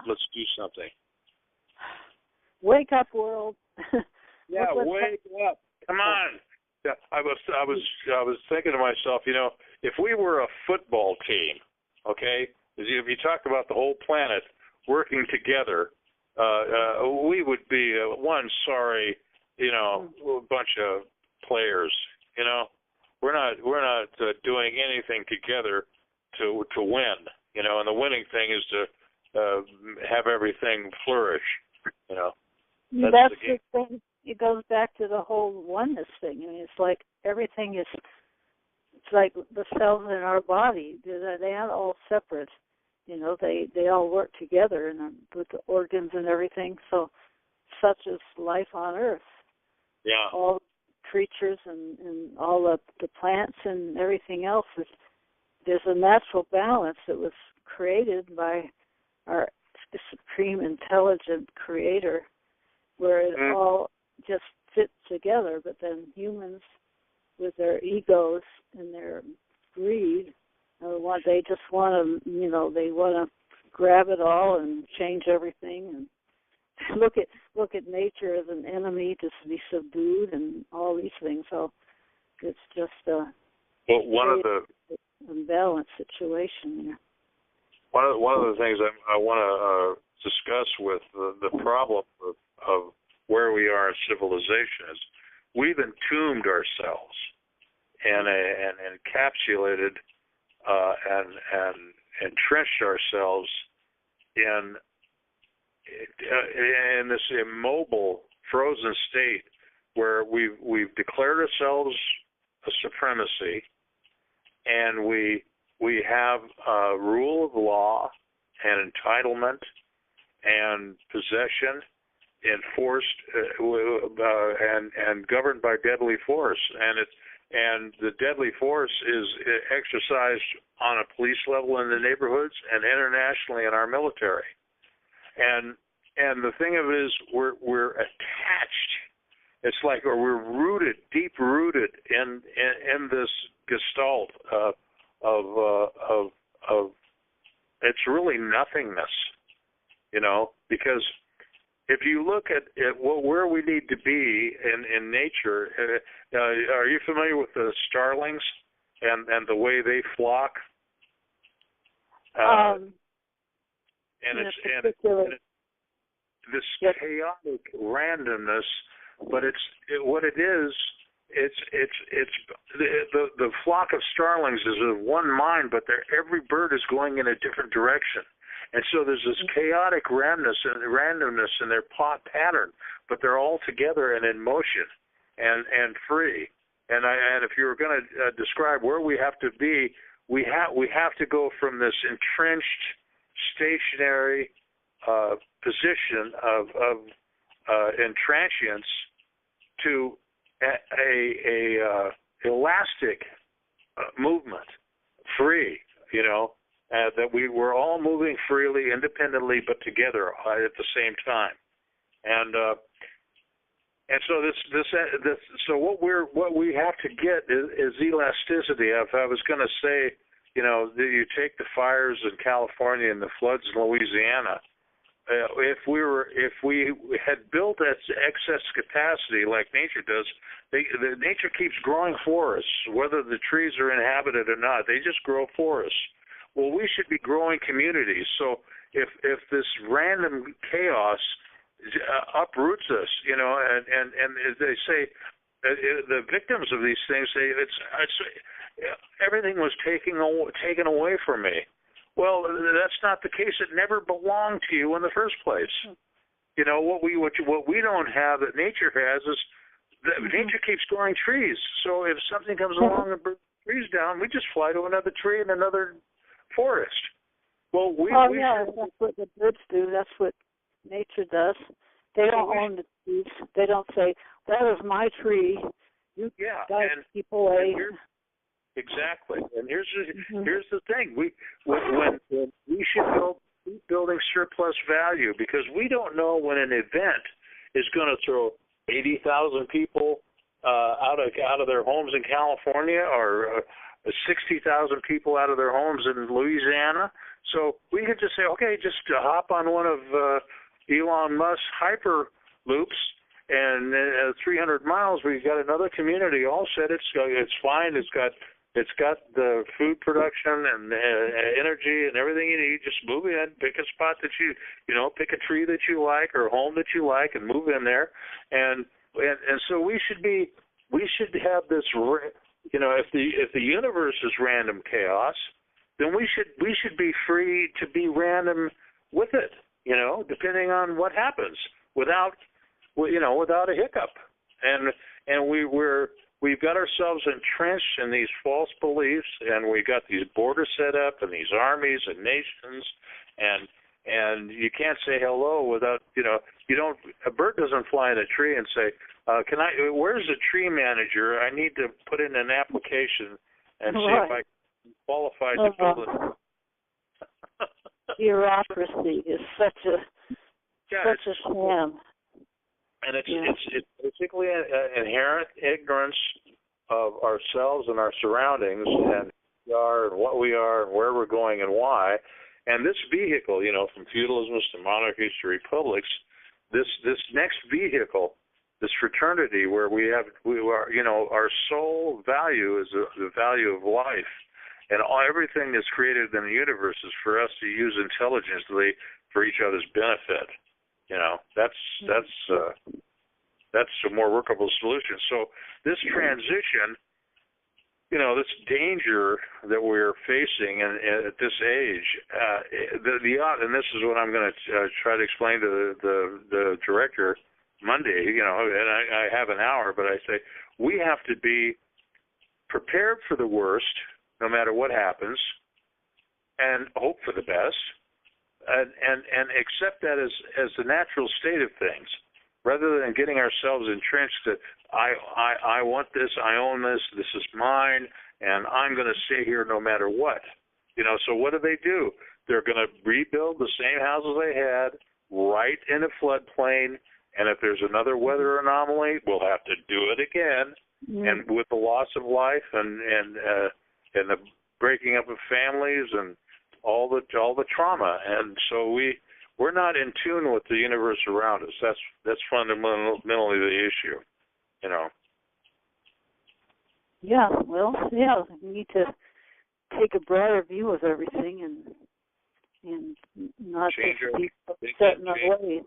Speaker 2: let's do something.
Speaker 1: Wake up, world!
Speaker 2: Wake up! Come on! Yeah, I was thinking to myself, if we were a football team, okay, if you talk about the whole planet working together, we would be one sorry, bunch of players. We're not doing anything together to win. And the winning thing is to have everything flourish.
Speaker 1: That's the thing. It goes back to the whole oneness thing. I mean, it's like everything is. It's like the cells in our body. They aren't all separate. They all work together and with the organs and everything. So, such as life on Earth. all creatures and all the plants and everything else. There's a natural balance that was created by our supreme intelligent creator, where it all just fits together. But then humans, with their egos and their greed, they just want to, they want to grab it all and change everything and look at nature as an enemy to be subdued and all these things. So it's just
Speaker 2: one of the
Speaker 1: imbalanced situation here.
Speaker 2: One of the things I want to discuss with the problem of where we are in civilization is we've entombed ourselves and encapsulated and entrenched ourselves in this immobile, frozen state where we've declared ourselves a supremacy, and we have rule of law and entitlement and possession enforced and governed by deadly force, and the deadly force is exercised on a police level in the neighborhoods and internationally in our military. And the thing of it is, we're attached. It's like, or we're rooted, deep rooted in this gestalt of it's really nothingness, because if you look at where we need to be in nature, are you familiar with the starlings and the way they flock? It's this chaotic randomness, but what it is. It's the flock of starlings is of one mind, but every bird is going in a different direction, and so there's this chaotic randomness in their pattern, but they're all together and in motion and free. And if you were going to describe where we have to be, we have to go from this entrenched, stationary position of intransience to a elastic movement, free, that we're all moving freely, independently, but together at the same time, and so so what we have to get is elasticity. If I was going to say, you take the fires in California and the floods in Louisiana. If we had built that excess capacity like nature does, the nature keeps growing forests, whether the trees are inhabited or not. They just grow forests. Well, we should be growing communities. So if this random chaos uproots us, and as they say, the victims of these things say everything was taken away from me. Well, that's not the case. It never belonged to you in the first place. What we don't have that nature has is that nature keeps growing trees. So if something comes along and burns trees down, we just fly to another tree in another forest. Well,
Speaker 1: that's what the birds do. That's what nature does. They don't own the trees. They don't say, that is my tree. You guys keep away.
Speaker 2: Exactly, and here's the thing: when we should keep building surplus value, because we don't know when an event is going to throw 80,000 people out of their homes in California, or 60,000 people out of their homes in Louisiana. So we could just say, okay, just hop on one of Elon Musk's hyperloops, and 300 miles, we've got another community all set. It's fine. It's got the food production and energy and everything you need. Just move in, pick a spot that pick a tree that you like or a home that you like, and move in there. And so we should have this. If the universe is random chaos, then we should be free to be random with it. Depending on what happens, without a hiccup. And we've got ourselves entrenched in these false beliefs, and we got these borders set up and these armies and nations, and you can't say hello without, a bird doesn't fly in a tree and say, where's the tree manager? I need to put in an application and see if I can qualify to build it.
Speaker 1: Bureaucracy is such a sham.
Speaker 2: And it's basically an inherent ignorance of ourselves and our surroundings and who we are and what we are and where we're going and why. And this vehicle, from feudalism to monarchies to republics, this next vehicle, this fraternity where our sole value is the value of life, and everything that's created in the universe is for us to use intelligently for each other's benefit. That's a more workable solution. So this transition, this danger that we're facing at this age, and this is what I'm going to try to explain to the director Monday, and I have an hour, but I say we have to be prepared for the worst, no matter what happens, and hope for the best, and accept that as the natural state of things, rather than getting ourselves entrenched that I want this, I own this, this is mine, and I'm going to stay here no matter what. So what do? They're going to rebuild the same houses they had right in a floodplain, and if there's another weather anomaly, we'll have to do it again. Mm-hmm. And with the loss of life and the breaking up of families and all the trauma, and so we're not in tune with the universe around us. That's fundamentally the issue,
Speaker 1: Yeah, well, we need to take a broader view of everything and not just be set in our ways.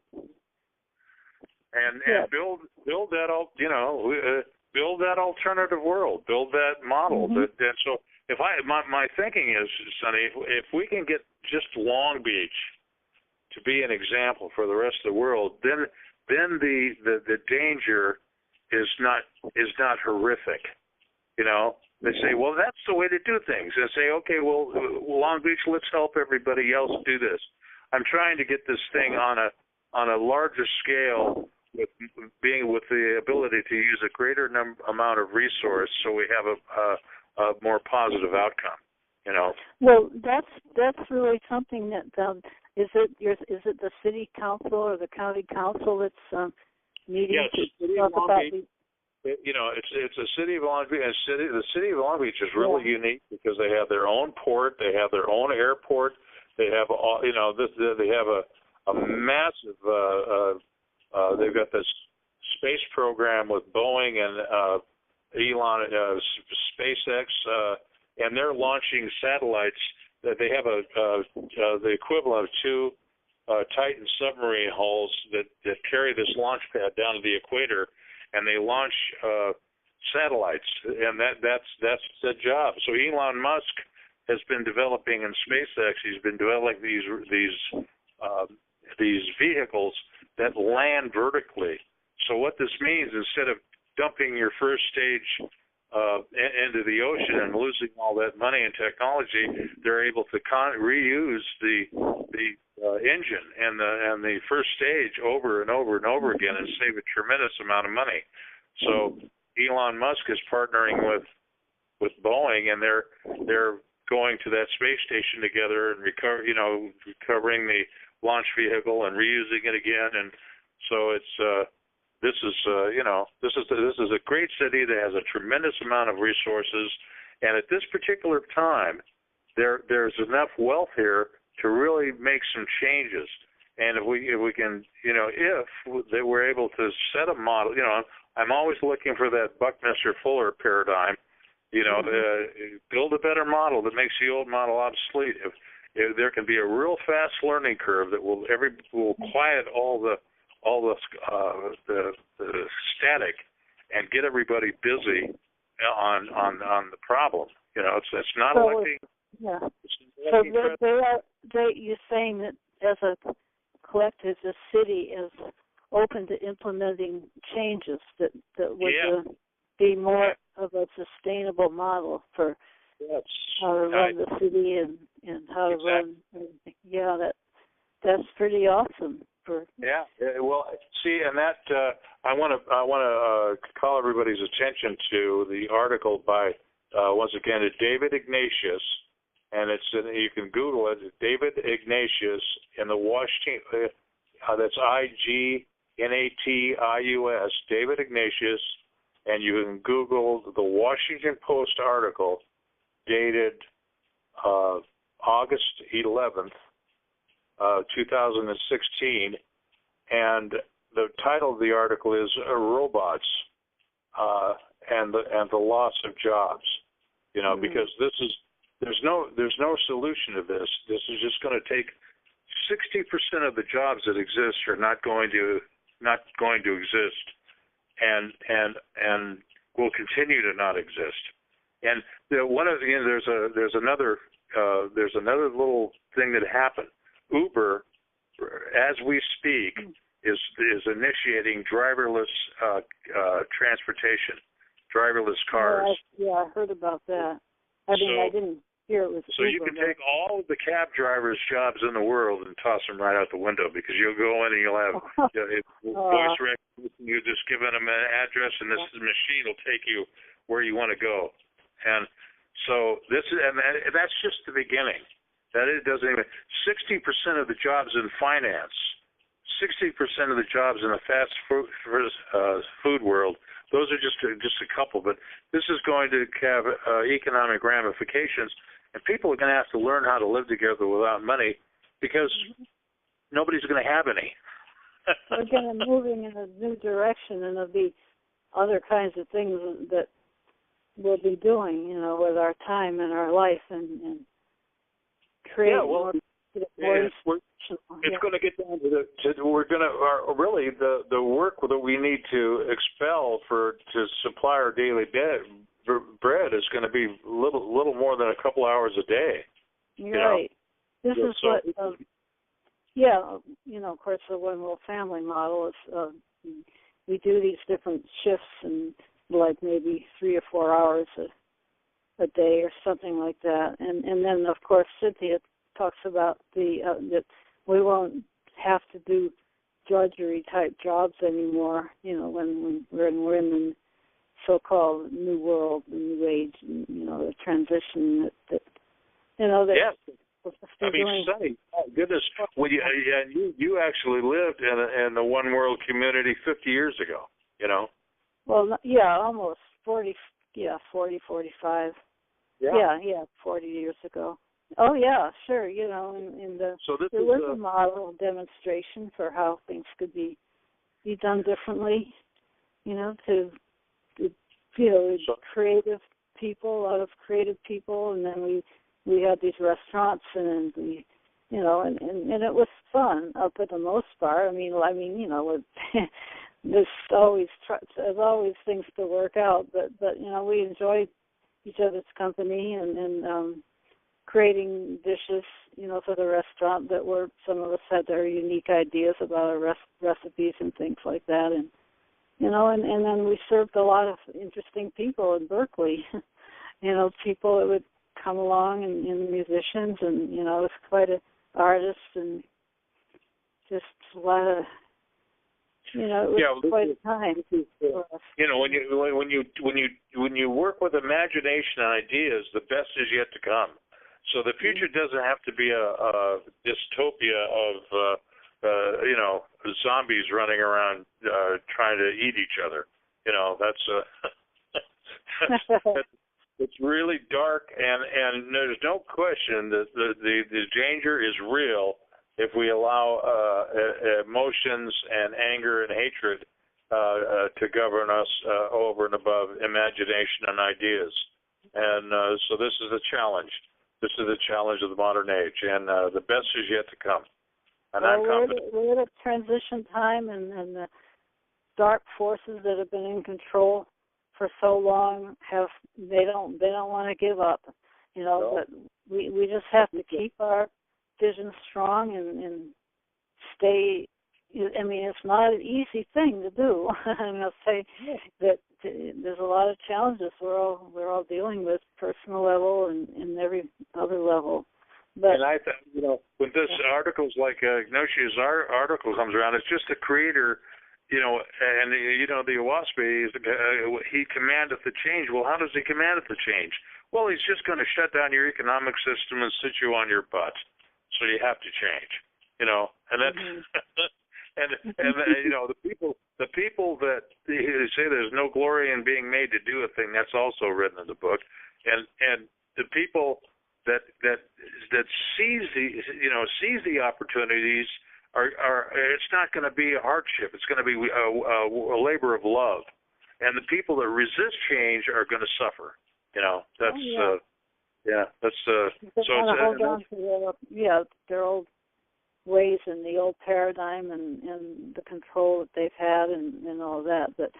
Speaker 2: And build that build that alternative world, build that model. Mm-hmm. And so my thinking is, Sonny, if we can get just Long Beach to be an example for the rest of the world, then the danger is not horrific. They say, well, that's the way to do things. And say, okay, well, Long Beach, let's help everybody else do this. I'm trying to get this thing on a larger scale, with the ability to use a greater amount of resource, so we have a more positive outcome.
Speaker 1: Well, that's really something that is it the city council or the county council that's meeting to talk about these?
Speaker 2: It's a city of Long Beach. The city of Long Beach is really unique because they have their own port, they have their own airport, they have they have a massive. They've got this space program with Boeing and Elon, SpaceX, and they're launching satellites. That they have the equivalent of two Titan submarine hulls that carry this launch pad down to the equator, and they launch satellites, and that's the job. So Elon Musk has been developing in SpaceX. He's been developing these vehicles that land vertically. So what this means, instead of dumping your first stage into the ocean and losing all that money and technology, they're able to reuse the engine and the first stage over and over and over again and save a tremendous amount of money. So Elon Musk is partnering with Boeing, and they're going to that space station together and recovering the launch vehicle and reusing it again. And so this is a great city that has a tremendous amount of resources, and at this particular time, there's enough wealth here to really make some changes. And if we can, if they were able to set a model, I'm always looking for that Buckminster Fuller paradigm. Build a better model that makes the old model obsolete. If there can be a real fast learning curve that will quiet all the static and get everybody busy on the problem. It's not electing.
Speaker 1: Yeah. So you're saying that as a collective, the city is open to implementing changes that would be more of a sustainable model for how to run the city and how to run everything. Yeah, That's pretty awesome.
Speaker 2: Yeah. Well, see, and that I want to call everybody's attention to the article by once again David Ignatius, and you can Google it. David Ignatius in the Washington. That's Ignatius. David Ignatius, and you can Google the Washington Post article dated August 11th. 2016, and the title of the article is "Robots and the Loss of Jobs." You know, because there's no solution to this. This is just going to take 60% of the jobs that exist are not going to exist, and will continue to not exist. And there's another little thing that happened. Uber, as we speak, is initiating driverless transportation, driverless cars.
Speaker 1: I heard about that. I didn't hear it was
Speaker 2: so
Speaker 1: Uber. So
Speaker 2: you can take all of the cab drivers' jobs in the world and toss them right out the window, because you'll go in and you'll have voice recognition. You just give them an address, and this machine will take you where you want to go. And so that's just the beginning. That it doesn't even. 60% of the jobs in finance, 60% of the jobs in the fast food world. Those are just a couple, but this is going to have economic ramifications, and people are going to have to learn how to live together without money, because nobody's going to have any.
Speaker 1: We're going to moving in a new direction, and there'll be other kinds of things that we'll be doing, you know, with our time and our life, and create more.
Speaker 2: It's going to get down to we're going to really the work that we need to expel to supply our daily bread is going to be little more than a couple hours a day.
Speaker 1: You're right. This is what. You know, of course, the one world family model is we do these different shifts and like maybe 3 or 4 hours a day or something like that, and then of course Cynthia talks about that we won't have to do drudgery type jobs anymore. You know, when we're in the so-called new world, the new age, and, you know, the transition that you know that.
Speaker 2: Yes. I mean, Sonny, goodness, you actually lived in the one world community 50 years ago. You know.
Speaker 1: Well, yeah, almost 40, 45. Yeah, 40 years ago. Oh, yeah, sure. You know, there was a model demonstration for how things could be done differently, you know, to creative people, out of creative people, and then we had these restaurants, and we, you know, and it was fun up to the most part. I mean, you know, there's always things to work out, but you know, we enjoyed each other's company and creating dishes, you know, for the restaurant that were, some of us had their unique ideas about our recipes and things like that, and you know, and then we served a lot of interesting people in Berkeley, you know, people that would come along and musicians, and you know, it was quite an artist and just a lot of. You know, it was quite a time for us.
Speaker 2: You know, when you work with imagination and ideas, the best is yet to come. So the future doesn't have to be a dystopia of you know, zombies running around trying to eat each other. You know, it's really dark, and there's no question that the danger is real. If we allow emotions and anger and hatred to govern us over and above imagination and ideas. And so this is a challenge. This is the challenge of the modern age, and the best is yet to come. And I'm confident.
Speaker 1: We're at a transition time, and the dark forces that have been in control for so long they don't want to give up. You know,
Speaker 2: No.
Speaker 1: but we just have to keep our vision strong and stay. I mean, it's not an easy thing to do. I'm going to say that there's a lot of challenges we're all dealing with, personal level and every other level. But
Speaker 2: and I think, when this articles like Ignatius' article comes around, it's just the creator, and the Owaspy, he commandeth the change. Well, how does he command the change? Well, he's just going to shut down your economic system and sit you on your butt. So you have to change, and that's the people that say there's no glory in being made to do a thing. That's also written in the book, and the people that sees the opportunities are it's not going to be a hardship. It's going to be a labor of love, and the people that resist change are going to suffer. That's. That's
Speaker 1: so it's hold on to their old ways and the old paradigm and the control that they've had and all that. But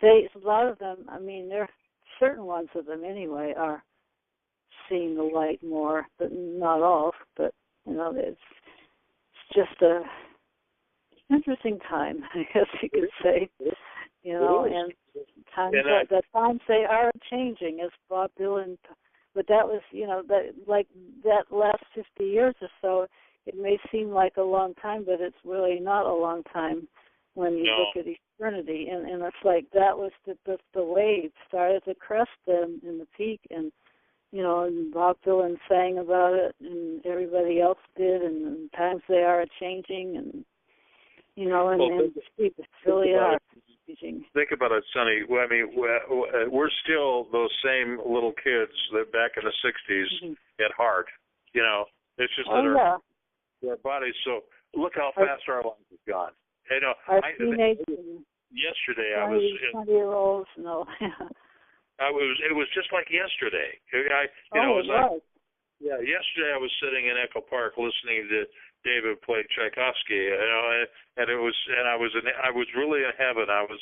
Speaker 1: a lot of them, I mean, there certain ones of them anyway are seeing the light more, but not all. But it's just a interesting time, I guess you could say. And times they are changing, as Bob Dylan. But that was, that last 50 years or so, it may seem like a long time, but it's really not a long time when you look at eternity. And it's like that was the wave started to crest in the peak, and Bob Dylan sang about it, and everybody else did, and times they are changing, and and they really are.
Speaker 2: Think about it, Sonny. I mean, we're still those same little kids that back in the 60s at heart. It's just that our bodies. So look how fast our lives have gone. Yesterday I was
Speaker 1: 20-year-olds. No.
Speaker 2: It was just like yesterday. Yesterday I was sitting in Echo Park listening to David play Tchaikovsky, and I was really in heaven. I was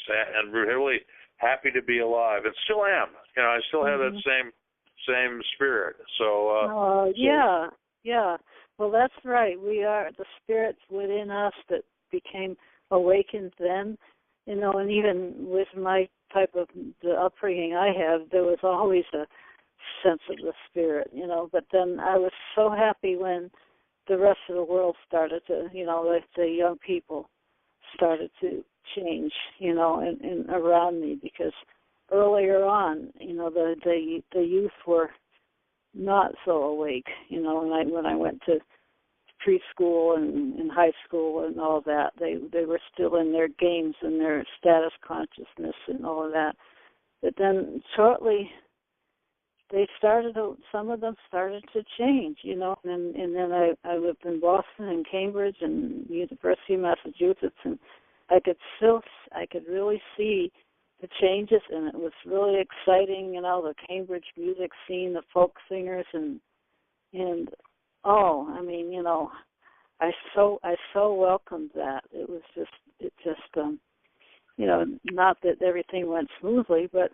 Speaker 2: really happy to be alive, and still am. I still have that same spirit. So.
Speaker 1: Yeah. Well, that's right. We are the spirits within us that became awakened then. And even with my type of the upbringing I have, there was always a sense of the spirit. But then I was so happy when the rest of the world started to, like the young people started to change, and around me, because earlier on, the youth were not so awake, when I went to preschool and high school and all that, they were still in their games and their status consciousness and all of that. But then shortly, some of them started to change, and then I lived in Boston and Cambridge and University of Massachusetts, and I could really see the changes, and it was really exciting, the Cambridge music scene, the folk singers, I so welcomed that. It just not that everything went smoothly, but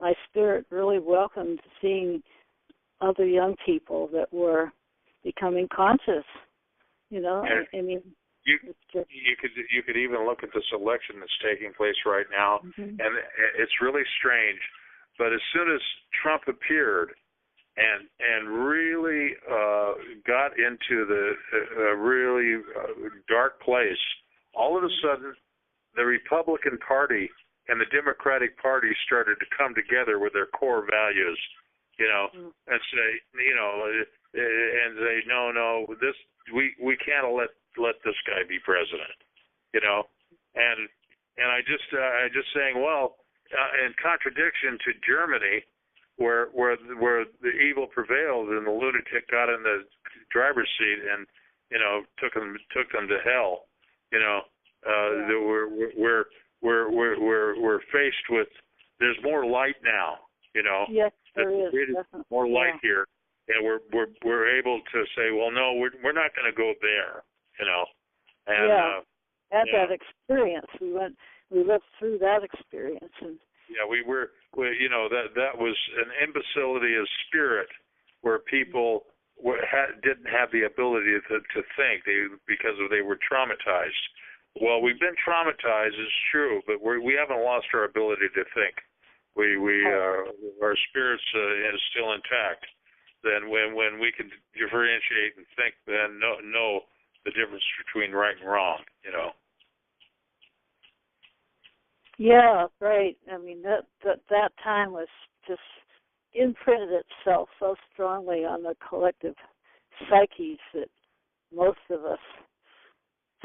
Speaker 1: my spirit really welcomed seeing other young people that were becoming conscious.
Speaker 2: You could even look at this election that's taking place right now, and it's really strange. But as soon as Trump appeared and really got into the really dark place, all of a sudden the Republican Party and the Democratic Party started to come together with their core values, and say, and say, no, this we can't let this guy be president, and I just saying, well, in contradiction to Germany, where the evil prevailed and the lunatic got in the driver's seat and took them to hell, we're faced with, there's more light now,
Speaker 1: Yes, there is
Speaker 2: more light here, and we're able to say, well, no, we're not going to go there, and
Speaker 1: that experience, we lived through that experience, and that was an imbecility of spirit where people didn't have the ability to think because they were traumatized. Well, we've been traumatized, it's true, but we haven't lost our ability to think. Our spirits is still intact,
Speaker 2: then when we can differentiate and think, then know the difference between right and wrong, you know.
Speaker 1: Yeah, right. I mean, that time was just imprinted itself so strongly on the collective psyches that most of us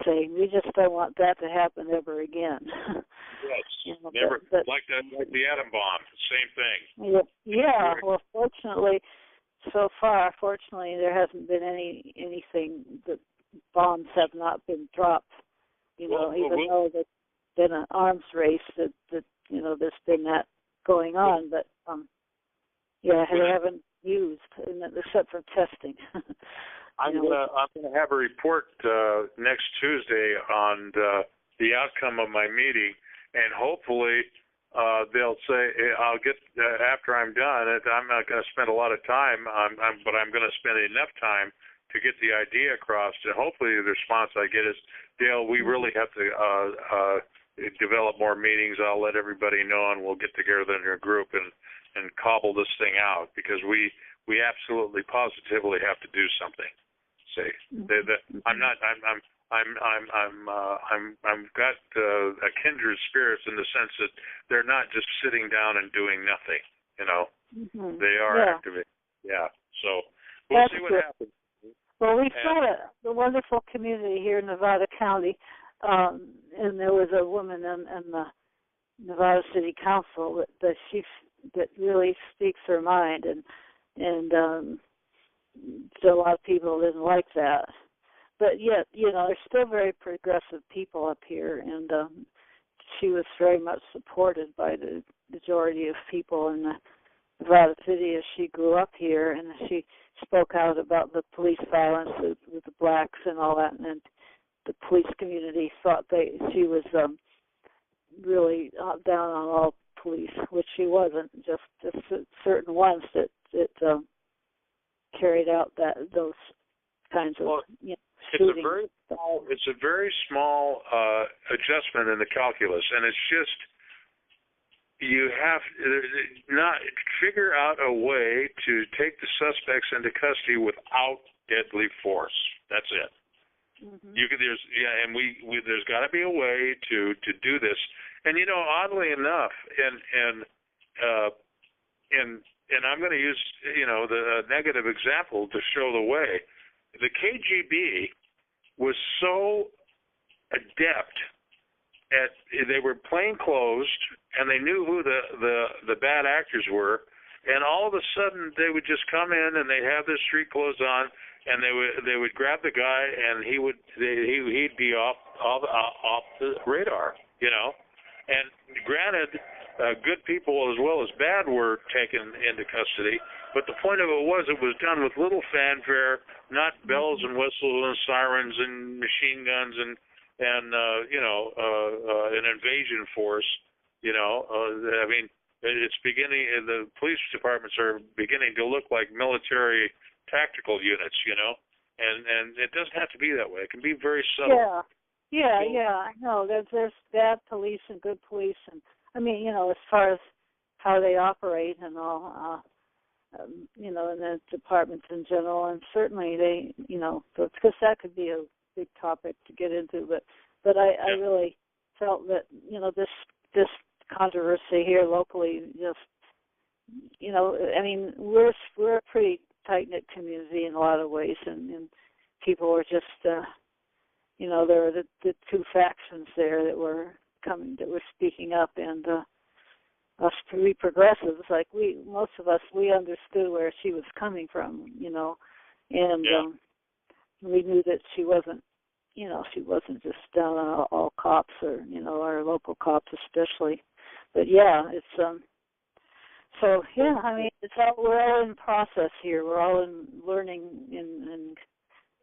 Speaker 1: say we just don't want that to happen ever again.
Speaker 2: Yes,
Speaker 1: you know,
Speaker 2: never
Speaker 1: but,
Speaker 2: like the atom bomb, same thing.
Speaker 1: Yeah. Well, fortunately, so far, there hasn't been anything that bombs have not been dropped. You know, even though there's been an arms race that you know there's been that going on, but they haven't used except for testing.
Speaker 2: I'm gonna have a report next Tuesday on the outcome of my meeting, and hopefully they'll say I'll get after I'm done. I'm not going to spend a lot of time, but I'm going to spend enough time to get the idea across. And hopefully the response I get is, Dale, we really have to develop more meetings. I'll let everybody know, and we'll get together in a group and cobble this thing out, because we absolutely positively have to do something. See, I'm got a kindred spirits in the sense that they're not just sitting down and doing nothing. You know, they are activating. Yeah. So we'll see what happens.
Speaker 1: Well, we saw the wonderful community here in Nevada County, and there was a woman in the Nevada City Council that really speaks her mind, and so a lot of people didn't like that. But yet, you know, there's still very progressive people up here, and she was very much supported by the majority of people in the Nevada City as she grew up here, and she spoke out about the police violence with the blacks and all that, and the police community thought she was really down on all police, which she wasn't, just certain ones that carried out those kinds of shootings.
Speaker 2: It's a very small adjustment in the calculus, and it's just you have not figure out a way to take the suspects into custody without deadly force. That's it. You could there's got to be a way to do this, and you know, oddly enough, and I'm going to use the negative example to show the way. The KGB was so adept at, they were plainclothes and they knew who the bad actors were, and all of a sudden they would just come in and they'd have their street clothes on, and they would grab the guy, and he'd be off the radar, you know. And granted, good people as well as bad were taken into custody, but the point of it was done with little fanfare, not bells and whistles and sirens and machine guns and an invasion force. You know, I mean, it's beginning. The police departments are beginning to look like military tactical units. You know, and it doesn't have to be that way. It can be very subtle.
Speaker 1: Yeah. I know. There's bad police and good police, and I mean, you know, as far as how they operate and all, you know, in the departments in general, and certainly they, you know, because that could be a big topic to get into, but I really felt that, you know, this controversy here locally, just, you know, I mean, we're a pretty tight-knit community in a lot of ways, and people were just, you know, there were the two factions there that were speaking up, and us three progressives, like most of us, we understood where she was coming from, you know, and we knew that she wasn't just down on all cops, or, you know, our local cops especially. But it's so I mean, we're all in process here. We're all in learning and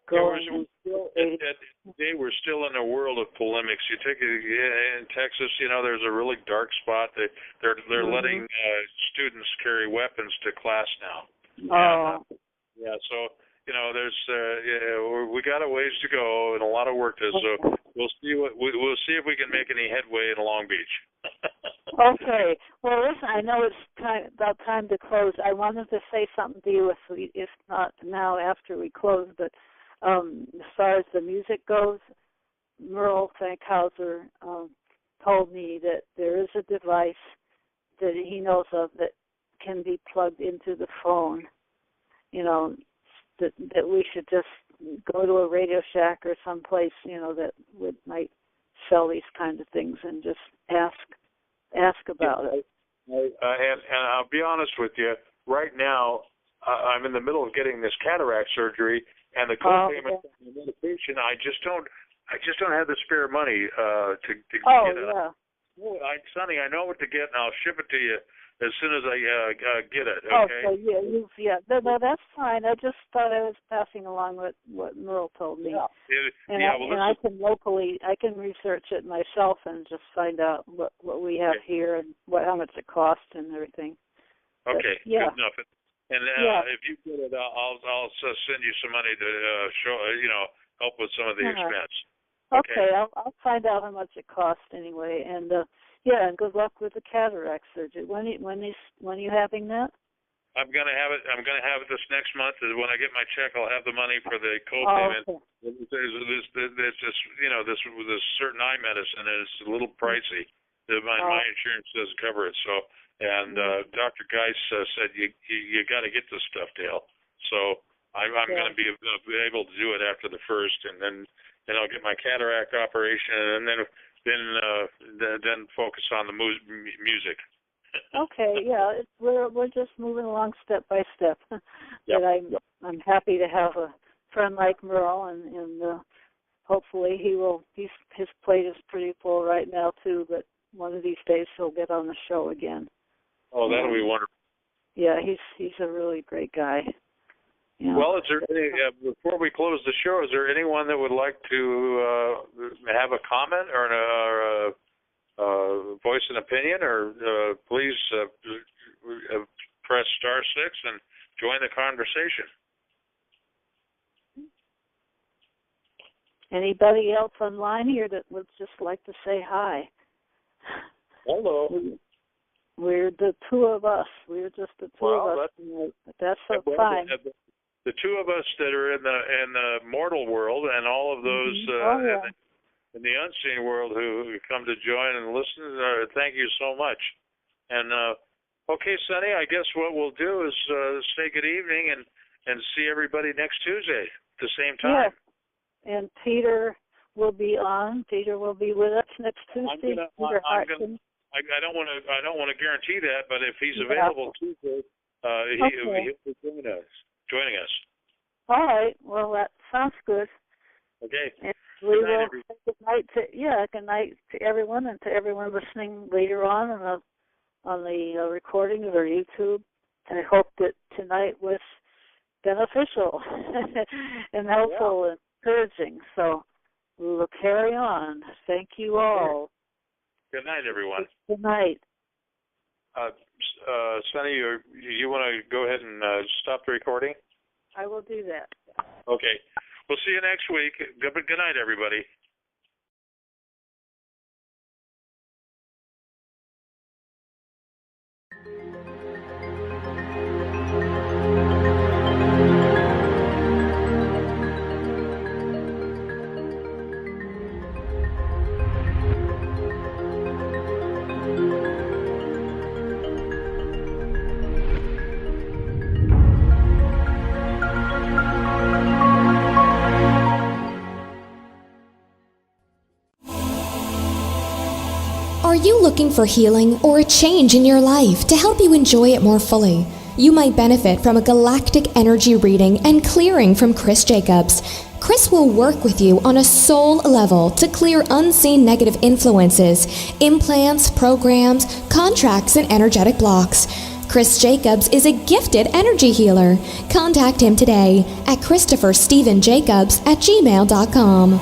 Speaker 1: growing.
Speaker 2: We're still in a world of polemics. You take in Texas, you know, there's a really dark spot. They're letting students carry weapons to class now. So you know, there's we got a ways to go and a lot of work to do. So we'll see if we can make any headway in Long Beach.
Speaker 1: Okay. Well, listen, I know it's about time to close. I wanted to say something to you, if not now after we close, but as far as the music goes, Merle Fankhauser told me that there is a device that he knows of that can be plugged into the phone, that we should just go to a Radio Shack or someplace, that might sell these kind of things and just ask about it.
Speaker 2: And I'll be honest with you, right now I'm in the middle of getting this cataract surgery, and the co-payment on the medication, I just don't have the spare money to get it.
Speaker 1: Yeah.
Speaker 2: Sonny, I know what to get, and I'll ship it to you as soon as I get it. Okay.
Speaker 1: Oh, so no, that's fine. I just thought I was passing along what Merle told me.
Speaker 2: Yeah.
Speaker 1: I can research it myself and just find out what we have here and how much it costs and everything.
Speaker 2: Okay.
Speaker 1: But, yeah.
Speaker 2: Good enough. And if you get it, I'll send you some money to help with some of the expense.
Speaker 1: Okay, I'll find out how much it costs anyway, and and good luck with the cataract surgery. When are you having that?
Speaker 2: I'm gonna have it this next month. When I get my check, I'll have the money for the co-payment.
Speaker 1: Okay.
Speaker 2: There's just this certain eye medicine, and it's a little pricey. My insurance doesn't cover it. So, and Dr. Geis said you got to get this stuff, Dale. So I'm going to be able to do it after the first, and then I'll get my cataract operation, and then focus on the music.
Speaker 1: Okay, yeah, we're just moving along step by step.
Speaker 2: Yep.
Speaker 1: But I'm happy to have a friend like Merle, and hopefully his plate is pretty full right now too. But one of these days he'll get on the show again.
Speaker 2: Oh, that'll be wonderful.
Speaker 1: Yeah, he's a really great guy.
Speaker 2: Well, is there any, before we close the show, is there anyone that would like to have a comment or voice an opinion, or please press *6 and join the conversation?
Speaker 1: Anybody else online here that would just like to say hi?
Speaker 2: Hello.
Speaker 1: We're the two of us. We're just the two of us. That's so fine.
Speaker 2: The two of us that are in the mortal world, and all of those in the unseen world who come to join and listen, thank you so much. And okay, Sonny, I guess what we'll do is say good evening and see everybody next Tuesday at the same time.
Speaker 1: Yes. And Peter will be on. Peter will be with us next Tuesday.
Speaker 2: I don't want to guarantee that, but if he's available Tuesday, he'll be joining us.
Speaker 1: All right. Well, that sounds good.
Speaker 2: Okay.
Speaker 1: And we will say good night to everyone, and to everyone listening later on the recording or YouTube. And I hope that tonight was beneficial and helpful and encouraging. So we will carry on. Thank you all.
Speaker 2: Good night, everyone.
Speaker 1: Good night.
Speaker 2: Sonny, you want to go ahead and stop the recording?
Speaker 1: I will do that.
Speaker 2: Okay. We'll see you next week. Good night, everybody.
Speaker 3: Are you looking for healing or a change in your life to help you enjoy it more fully? You might benefit from a galactic energy reading and clearing from Chris Jacobs. Chris will work with you on a soul level to clear unseen negative influences, implants, programs, contracts, and energetic blocks. Chris Jacobs is a gifted energy healer. Contact him today at ChristopherStephenJacobs@gmail.com.